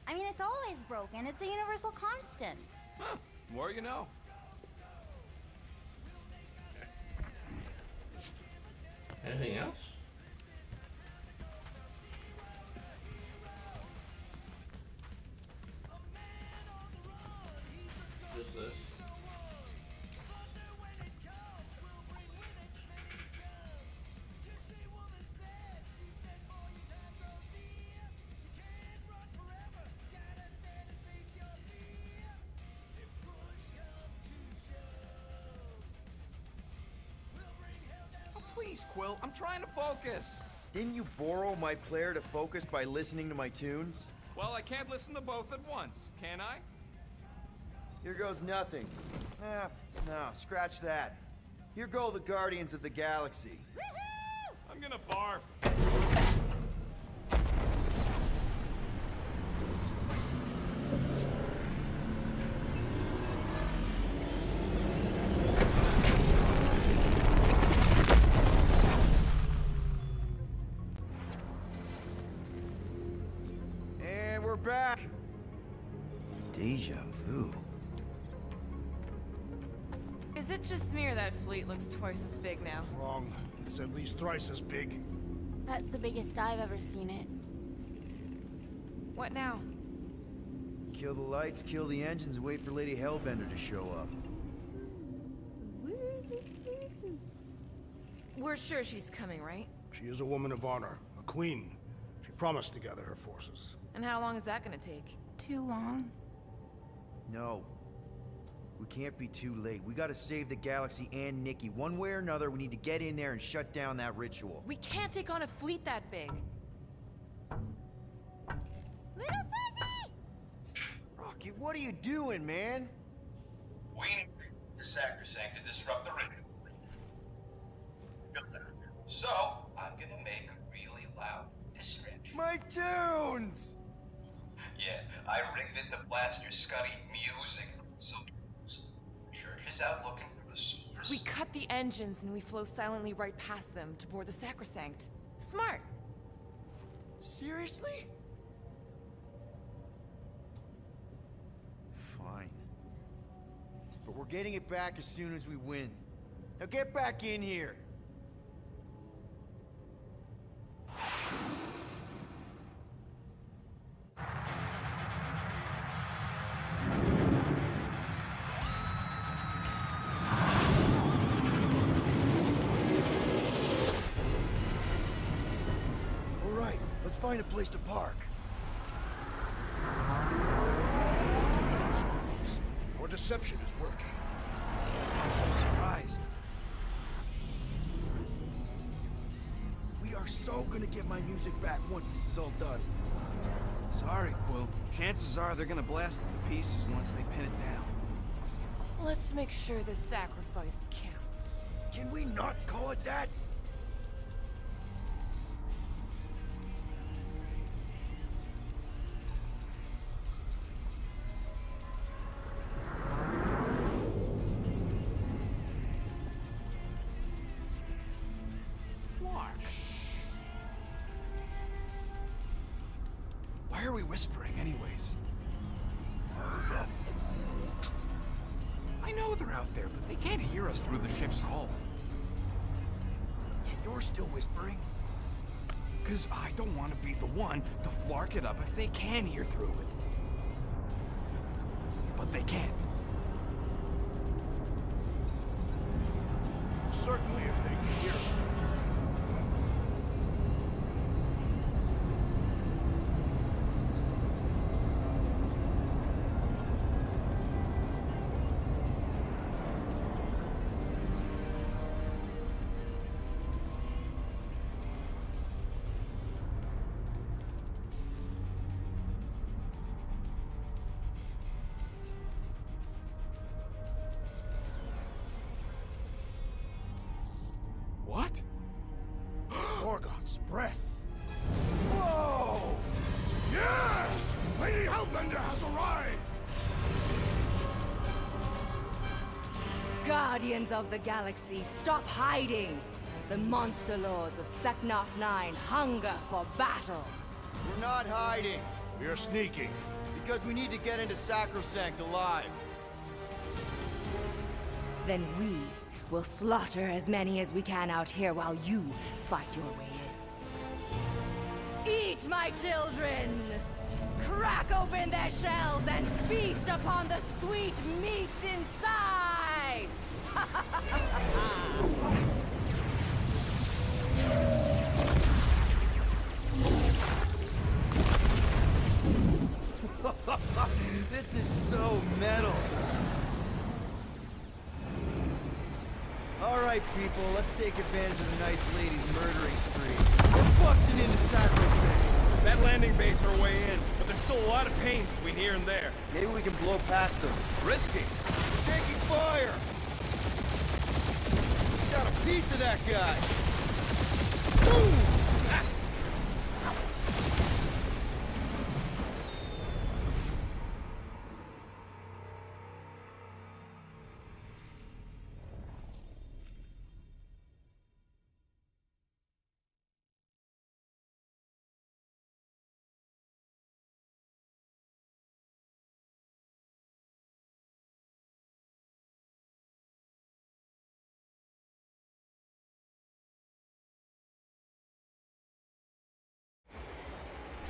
I mean, it's always broken. It's a universal constant. Huh. More you know. Anything else? Just this. Oh, please, Quill. I'm trying to focus. Didn't you borrow my player to focus by listening to my tunes? Well, I can't listen to both at once, can I? Here goes nothing. No, scratch that. Here go the Guardians of the Galaxy. I'm gonna barf. And we're back. Deja vu. Is it just me or that fleet looks twice as big now? Wrong. It's at least thrice as big. That's the biggest I've ever seen it. What now? Kill the lights, kill the engines, and wait for Lady Hellbender to show up. We're sure she's coming, right? She is a woman of honor, a queen. She promised to gather her forces. And how long is that gonna take? Too long. No. We can't be too late. We gotta save the galaxy and Nikki. One way or another, we need to get in there and shut down that ritual. We can't take on a fleet that big. Little Fuzzy! Rocky, what are you doing, man? We need the sacrosanct to disrupt the ritual. So, I'm gonna make a really loud distraction. My tunes! Yeah, I rigged it to blast your Scuddy music. So, Church is out looking for the source. We cut the engines and we flow silently right past them to board the sacrosanct. Smart. Seriously? Fine. But we're getting it back as soon as we win. Now get back in here! Let's find a place to park. Look at those boys. Your deception is working. You sound so surprised. We are so gonna get my music back once this is all done. Sorry, Quill. Chances are they're gonna blast it to pieces once they pin it down. Let's make sure this sacrifice counts. Can we not call it that? Why are we whispering, anyways? I know they're out there, but they can't hear us through the ship's hull. And you're still whispering? Because I don't want to be the one to flark it up if they can hear through it. But they can't. Certainly if they can hear us. What? Morgoth's breath. Whoa! Yes! Lady Hellbender has arrived! Guardians of the Galaxy, stop hiding! The monster lords of Seknarf 9 hunger for battle! We're not hiding. We are sneaking. Because we need to get into Sacrosanct alive. Then we will slaughter as many as we can out here while you fight your way in. Eat, my children! Crack open their shells and feast upon the sweet meats inside! This is so metal. Alright, people, let's take advantage of the nice lady's murdering spree. We're busting into Sacrosanct. That landing bay's our way in, but there's still a lot of pain between here and there. Maybe we can blow past them. Risky. We're taking fire! Got a piece of that guy! Boom!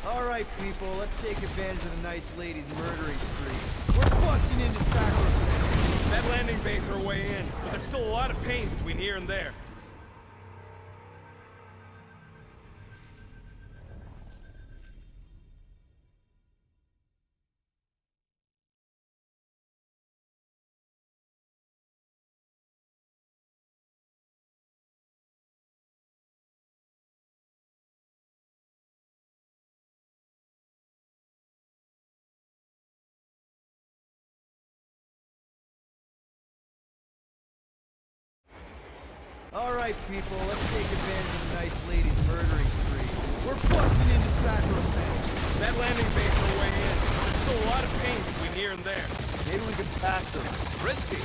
Alright, people, let's take advantage of the nice lady's murdering spree. We're busting into Sacrosanct. That landing bay's our way in, but there's still a lot of pain between here and there. Alright, people, let's take advantage of the nice lady's murdering spree. We're busting into Sacrosanct. That landing bay's our way in, but there's still a lot of pain between here and there. Maybe we can pass them. Risky.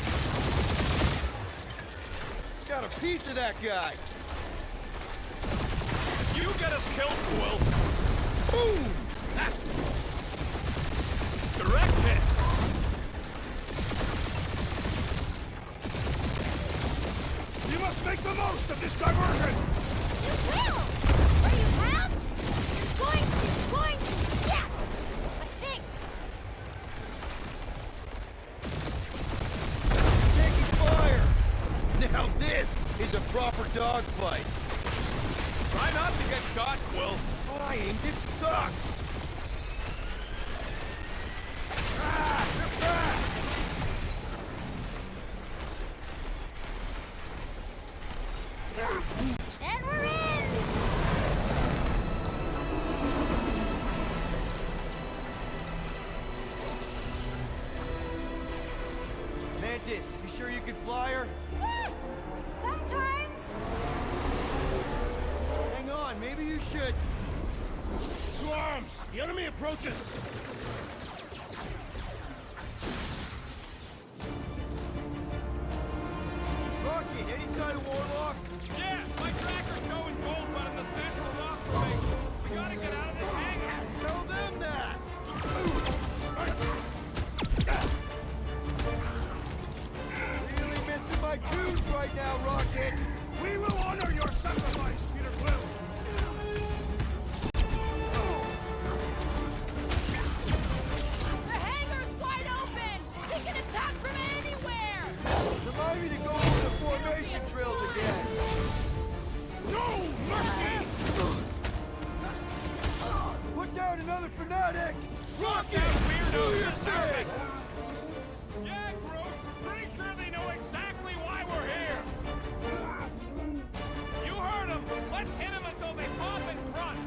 Got a piece of that guy. You get us killed, Quill. Boom! Direct hit. You must make the most of this diversion! You will! Or you have? Going to, yes! I think. Taking fire! Now this is a proper dogfight. Try not to get caught, Quill. Flying, this sucks! Ah, they're fast! And we're in! Mantis, you sure you can fly her? Yes! Sometimes. Hang on, maybe you should. To arms! The enemy approaches! Rocket, any sign of Warlock? Yeah, my tracker's showing gold run in the central rock formation. We gotta get out of this hangar. Tell them that! Really missing my tunes right now, Rocket! We will honor your sacrifice, Peter Quill! The hangar's wide open! They can attack from anywhere! Remind me to go over the formation drills again. No mercy! Put down another fanatic! Rocket! Weirdo, deserve it! Yeah, Groot. Pretty sure they know exactly why we're here. You heard them. Let's hit them until they pop and grunt.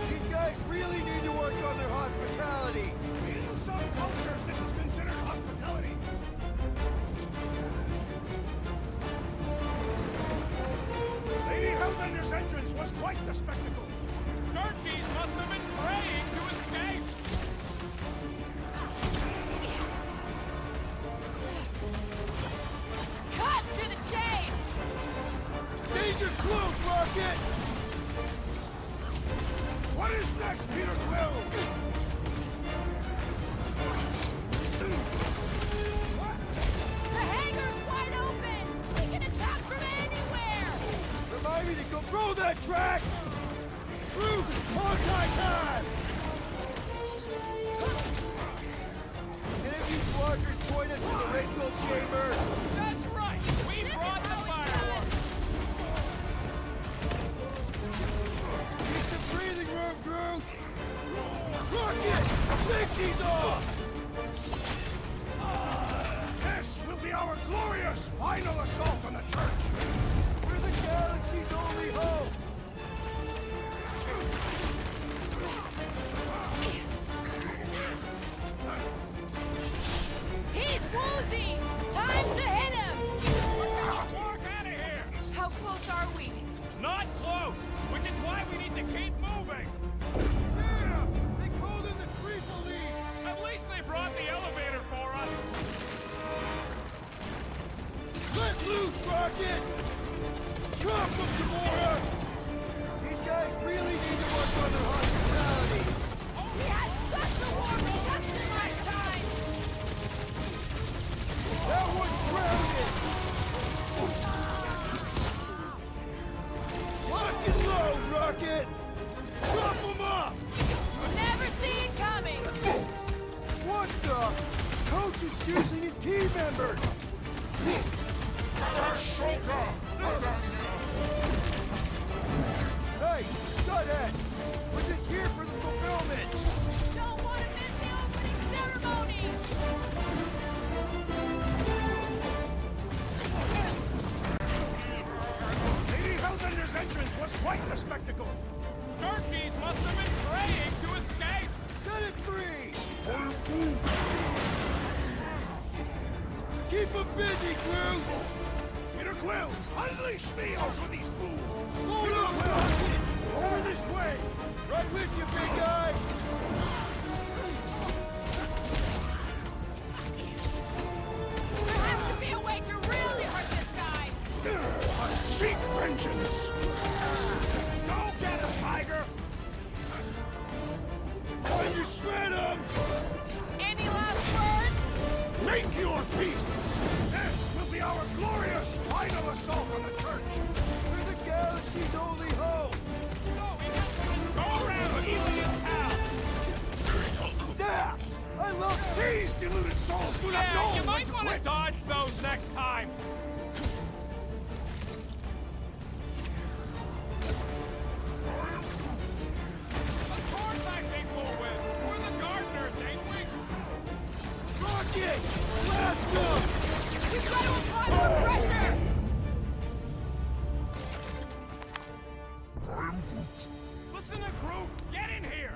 These guys really need to work on their hospitality. In some cultures, this is considered hospitality. Lady Hellbender's entrance was quite the spectacle. Churchies must have been praying to escape. Cut to the chase! Danger close, Rocket! that tracks! Root! Multi-time! Can any of you blockers point us to the ritual chamber? That's right! We brought the fireworks! Need some breathing room, Groot! Rocket! Safety's off! This will be our glorious final assault on the church! We're the galaxy's only hope! He's woozy! Time to hit him! Walk out of here! How close are we? Not close! Which is why we need to keep moving! Damn! They called in the creep elite! At least they brought the elevator for us! Let loose, Rocket! Chop them, Gamora! These guys really need to work on their hospitality! We had such a warm reception last time! That one's grounded! Lock and load, Rocket! Chop them up! Never see it coming! What the? Coach is juicing his team members! Hey, Studheads! We're just here for the fulfillment! Don't want to miss the opening ceremonies! Lady Hellbender's entrance was quite the spectacle! Turkeys must have been praying to escape! Set it free! Keep them busy, Groot! Peter Quill, unleash me out of these fools! Slow down, Rocket! Over this way! Right with you, big guy! There has to be a way to really hurt this guy! I seek vengeance! Go get him, Tiger! Time to shred him! Any last words? Make your peace! This will be our glorious final assault on the church! We're the galaxy's only hope! Go around, Helium Town! Zap! I love These deluded souls do not know Yeah, you when might to want to quit! dodge those next time! Of course I think we'll win! We're the gardeners, ain't we? Rocket! Blast him! We've got to apply more pressure! Listen to Groot! Get in here!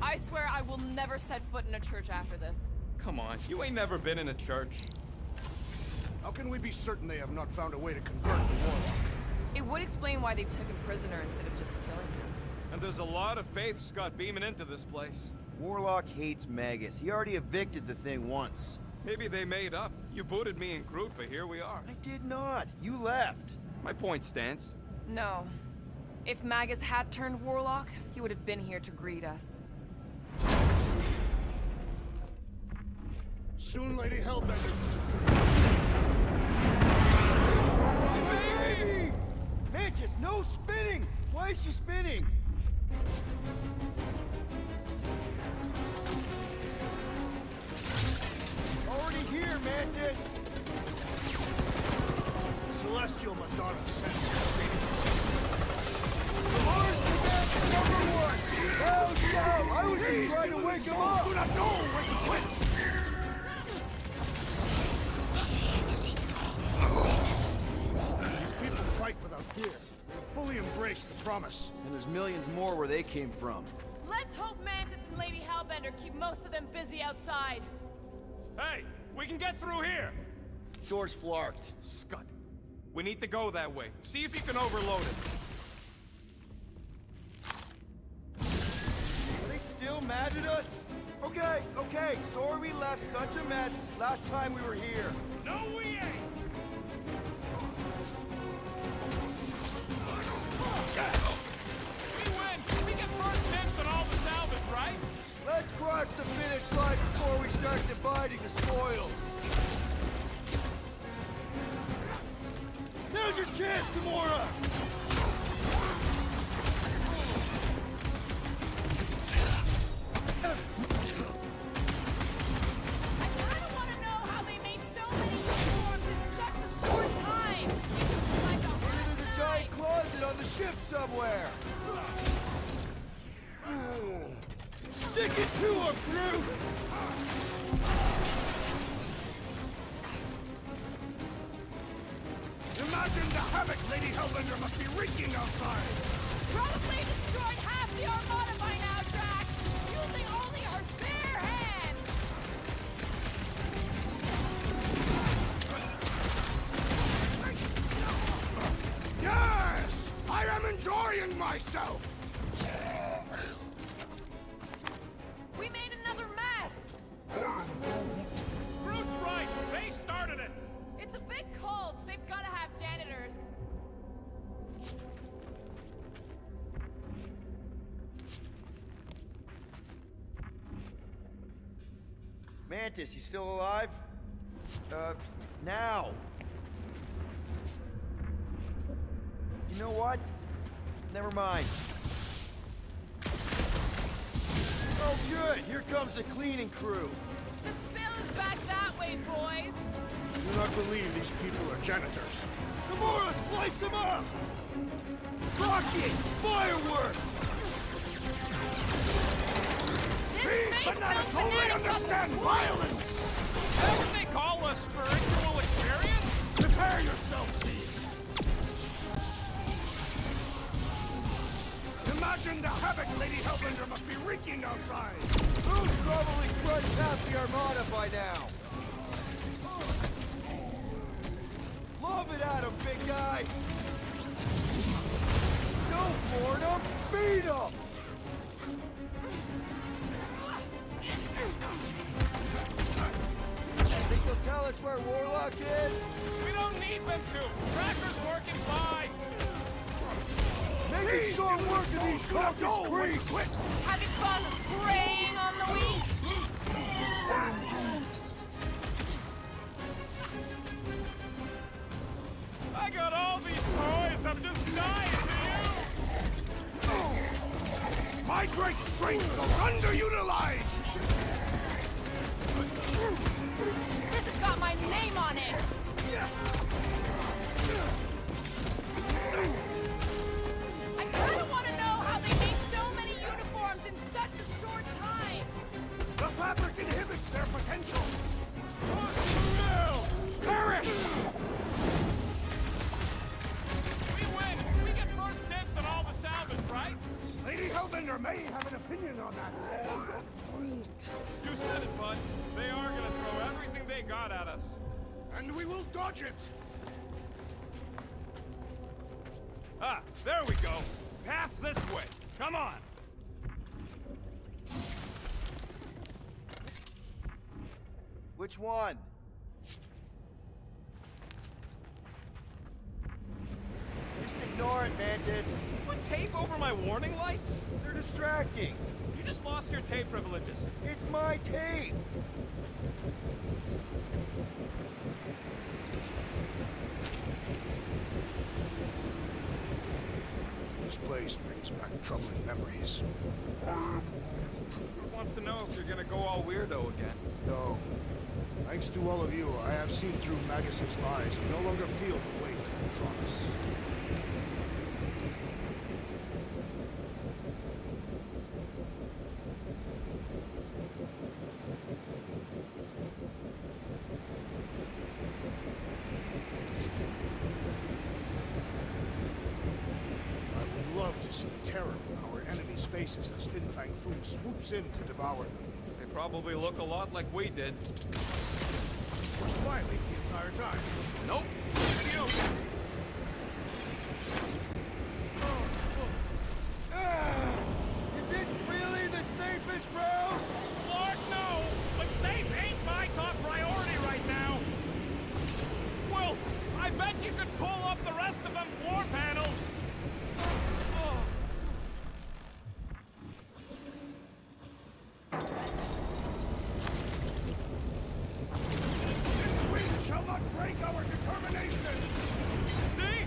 I swear I will never set foot in a church after this. Come on, you ain't never been in a church. How can we be certain they have not found a way to convert the warlock? It would explain why they took him prisoner instead of just killing him. And there's a lot of faith Scott beaming into this place. Warlock hates Magus. He already evicted the thing once. Maybe they made up. You booted me and Groot, but here we are. I did not. You left. My point stands. No. If Magus had turned Warlock, he would have been here to greet us. Soon, Lady Hellbender. Baby! Mantis, no spinning! Why is she spinning? Already here, Mantis! Celestial Madonna sends Mars Command #1! Hell shout! I was These just trying to deluded wake him souls up! do not know when to quit! These people fight without fear. They fully embrace the promise. And there's millions more where they came from. Let's hope Mantis and Lady Hellbender keep most of them busy outside. Hey, we can get through here! Door's flarked. Scud. We need to go that way. See if you can overload it. Are they still mad at us? Okay, sorry we left such a mess last time we were here. No, we ain't! We win! We get first dibs on all the salvage, right? Let's cross the finish line before we start Now's your chance, Gamora! I don't want to know how they made so many uniforms in such a short time. Like a hot There's a giant closet on the ship somewhere. Stick it to him, Groot! Imagine the havoc Lady Hellbender must be wreaking outside! Probably destroyed half the Armada by now, Drax, using only her bare hands. Yes! I am enjoying myself! We made another mess. Groot's right! They started it! It's a big cult. They've got to have janitors. Mantis, you still alive? Now. You know what? Never mind. Oh, good! Here comes the cleaning crew. The spill is back that way, boys. Do not believe these people are janitors. Gamora, slice him up! Rocket! Fireworks! These bananas totally understand violence! That's what they call a spiritual experience? Prepare yourself, please! Imagine the havoc Lady Hellbender must be wreaking outside! Who's probably crushed half the Armada by now? Lob it at him, big guy! Don't board him! Beat him! Think they'll tell us where Warlock is? We don't need them to! Cracker's working fine! Making short work of these cockers creeps! Having fun preying on the weak. I got all these toys, I'm just dying to you! My great strength goes underutilized! This has got my name on it. I kind of want to know how they made so many uniforms in such a short time. The fabric inhibits their potential! Perish! We win! We get first dibs on all the salvage, right? Lady Hellbender may have an opinion on that. You said it, bud. They are gonna throw everything they got at us. And we will dodge it! Ah, there we go. Path's this way. Come on. Which one? Just ignore it, Mantis. Put tape over my warning lights? They're distracting. You just lost your tape privileges. It's my tape. This place brings back troubling memories. Who wants to know if you're gonna go all weirdo again? No. Thanks to all of you, I have seen through Magus's lies and no longer feel the weight of the promise. I would love to see the terror on our enemies' faces as Fin Fang Foom swoops in to devour them. They probably look a lot like we did. We're smiling the entire time. Nope. It's you. Is this really the safest route? Lord, no! But safe ain't my top priority right now! Well, I bet you could pull up the rest of them floor panels! This wind shall not break our determination! See?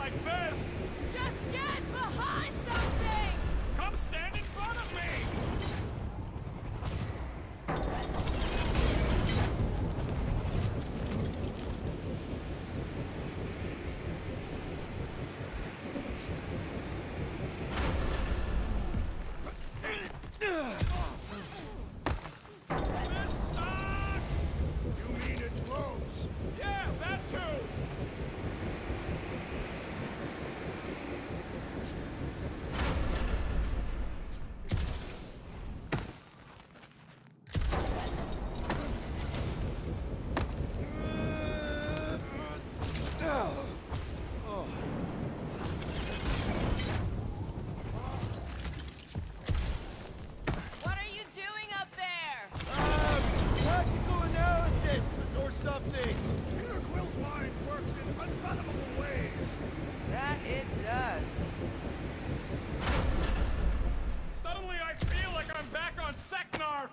like this! Just get behind something! Come stand in front of me! This sucks! You mean it blows? Yeah, that too! What are you doing up there? Practical analysis or something. Peter Quill's mind works in unfathomable ways. That it does. Suddenly I feel like I'm back on Seknarf!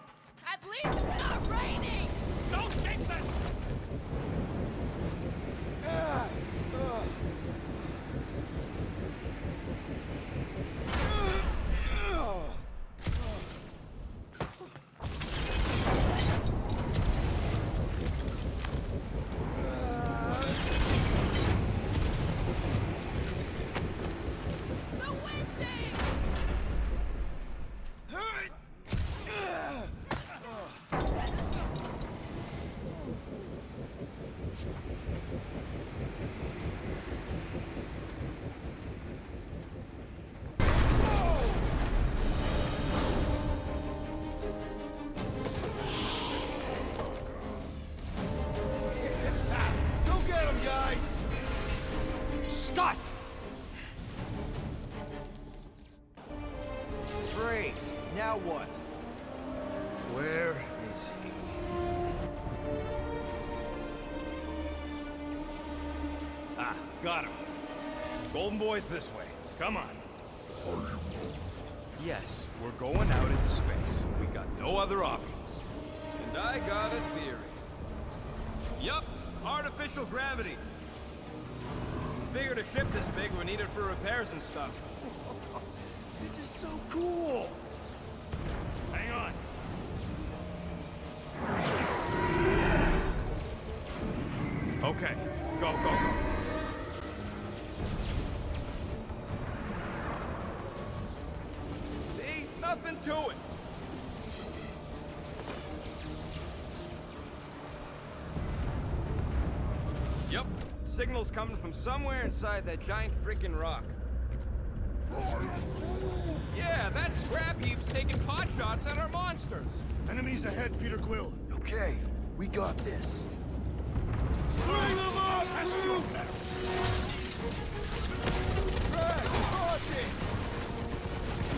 At least it's not raining! Don't jinx it! The wind thing! Go get him, guys! Scott! Great. Now what? Where is he? Ah, got him. Golden Boy's this way. Come on. Yes, we're going out into space. We got no other options. And I got a theory. Yup, artificial gravity. Figured a ship this big would need it for repairs and stuff. This is so cool! Hang on. Okay, go, go, go. See? Nothing to it. Yep. Signal's coming from somewhere inside that giant freaking rock. Yeah, that scrap heap's taking pot shots at our monsters. Enemies ahead, Peter Quill. Okay, we got this. String them up! Test your metal. Crash, toss it!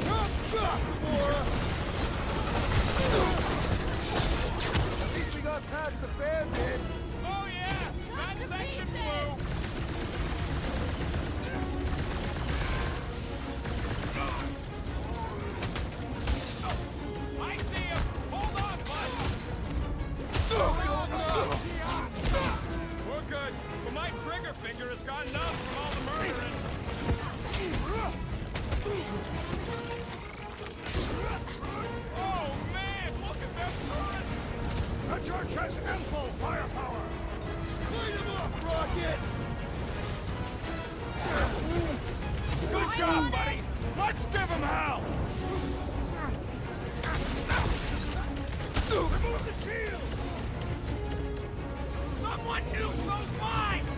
Chop, chop, Gamora! At least we got past the fan bit. Oh yeah! That section flew! I see him! Hold on, bud! We're good, but my trigger finger has gone numb from all the murdering. Oh man, look at them turrets! The church has ample firepower. Clean him up, Rocket! Good job, buddy! Let's give him hell! Remove the shield! Someone use those mines!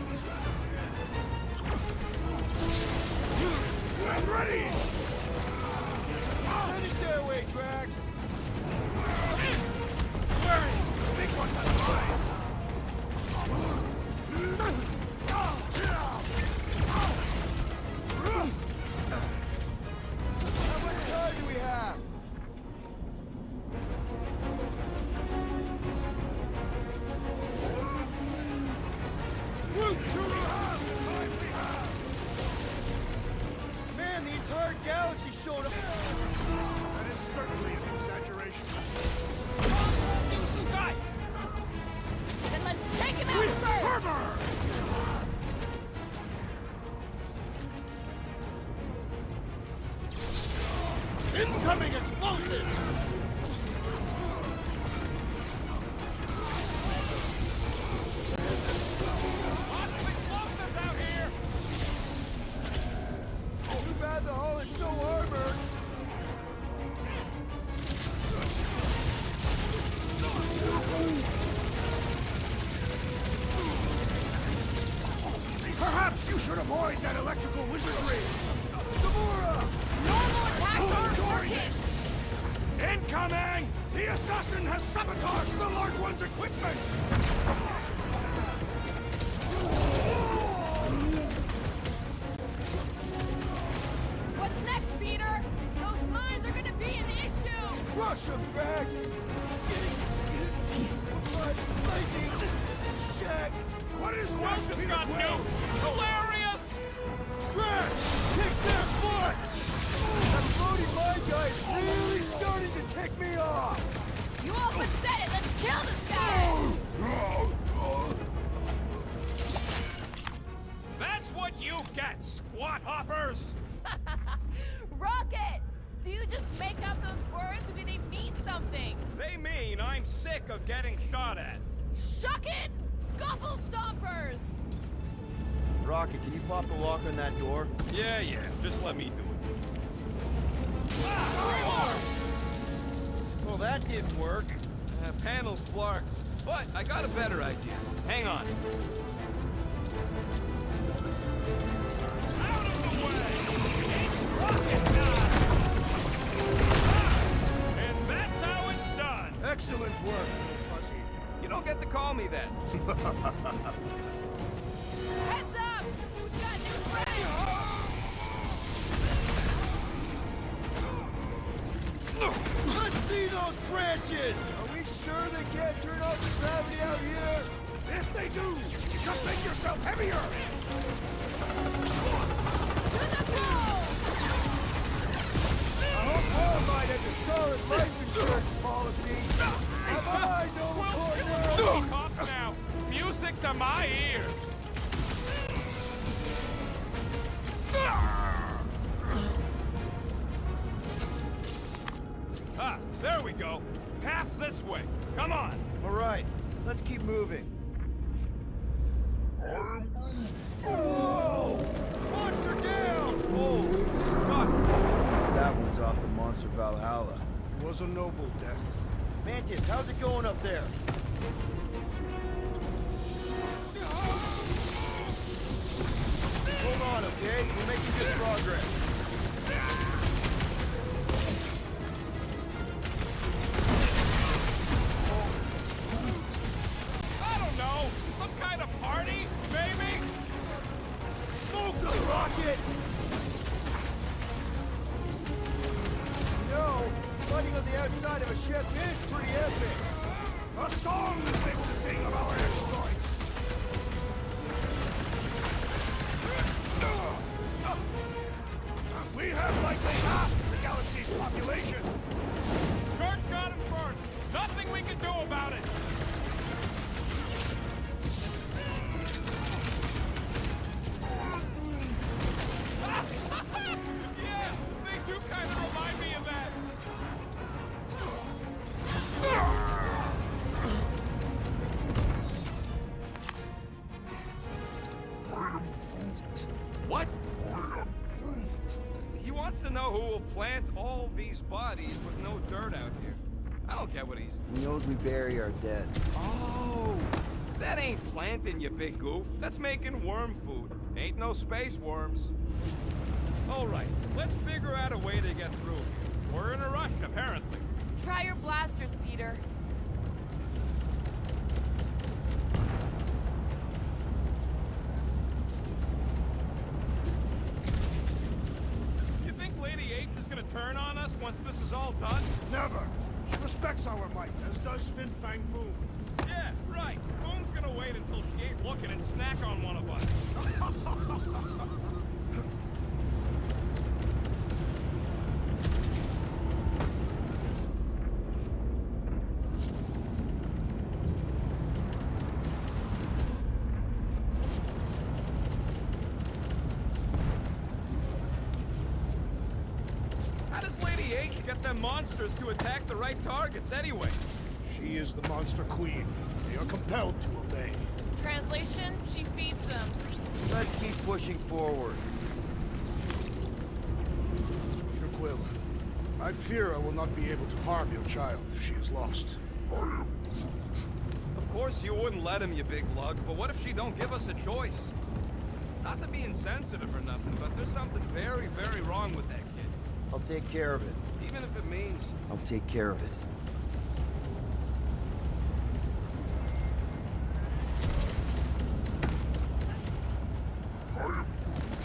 I'm ready! Send it their way, Drax! Larry, the big one has mine! How much time do we have? Man, the entire galaxy showed up. That is certainly an exaggeration. You Scott! Then let's take him out first! Incoming explosives! Lots of explosives out here! Too bad the hull is so armored. Perhaps you should avoid that electrical wizardry! Gamora! Normal attacks aren't working! Incoming! The assassin has sabotaged the large one's equipment! What's next, Peter? Those mines are gonna be an issue! Rush them, Drax! Lightning! Shaq! What is Roach next, has Peter got Quill? new! Hilarious! Drax! Kick their butts! That floating mine guy is really starting to tick me off! You all but said it! Let's kill this guy! That's what you get, squat hoppers! Rocket! Do you just make up those words or do they mean something? They mean I'm sick of getting shot at. Shuck it! Guffle stompers! Rocket, can you pop the lock on that door? Yeah, just let me do it. Well, that didn't work. Panel's flarked, but I got a better idea. Hang on. Out of the way! It's rocket time! And that's how it's done! Excellent work, little fuzzy. You don't get to call me that. Heads up! We've got new friends! Let's see those branches! Are we sure they can't turn off the gravity out here? If they do, just make yourself heavier! To the goal! I hope Columbine has a solid life insurance policy. Have I no corner? Cops now! Music to my ears! Ah, there we go. Path's this way. Come on. All right, let's keep moving. Whoa! Monster down! Holy Scott! Guess that one's off to Monster Valhalla. It was a noble death. Mantis, how's it going up there? Hold on, okay? We're making good progress. I don't know. Some kind of party, maybe? Smoke the rocket! No, fighting on the outside of a ship is pretty epic. A song that they will sing of our exploits. We have likely half the galaxy's population. George got him first. Nothing we can do about it. Yeah, they do kind of remind me of that. What? He wants to know who will plant all these bodies with no dirt out here. I don't get what he's... He knows we bury our dead. Oh! That ain't planting, you big goof. That's making worm food. Ain't no space worms. All right, let's figure out a way to get through here. We're in a rush, apparently. Try your blasters, Peter. You think Lady H is gonna turn on us once this is all done? Never. She respects our might, as does Fin Fang Foom. Yeah, right. Foom's gonna wait until she ain't looking and snack on one of us. How does Lady H get them monsters to attack the right targets anyways? She is the monster queen. They are compelled to obey. Translation, she feeds them. Let's keep pushing forward. Peter Quill, I fear I will not be able to harm your child if she is lost. Of course you wouldn't let him, you big lug, but what if she don't give us a choice? Not to be insensitive or nothing, but there's something very, very wrong with that kid. I'll take care of it. Even if it means... I'll take care of it.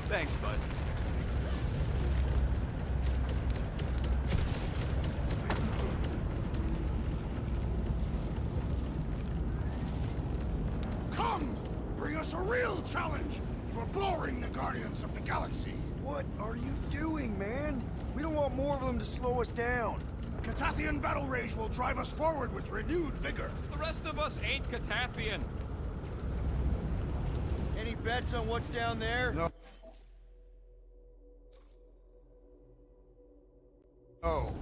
Thanks, bud. Come! Bring us a real challenge! You are boring the Guardians of the Galaxy! What are you doing, man? We don't want more of them to slow us down. The Catathian battle rage will drive us forward with renewed vigor. The rest of us ain't Catathian. Any bets on what's down there? No. Oh.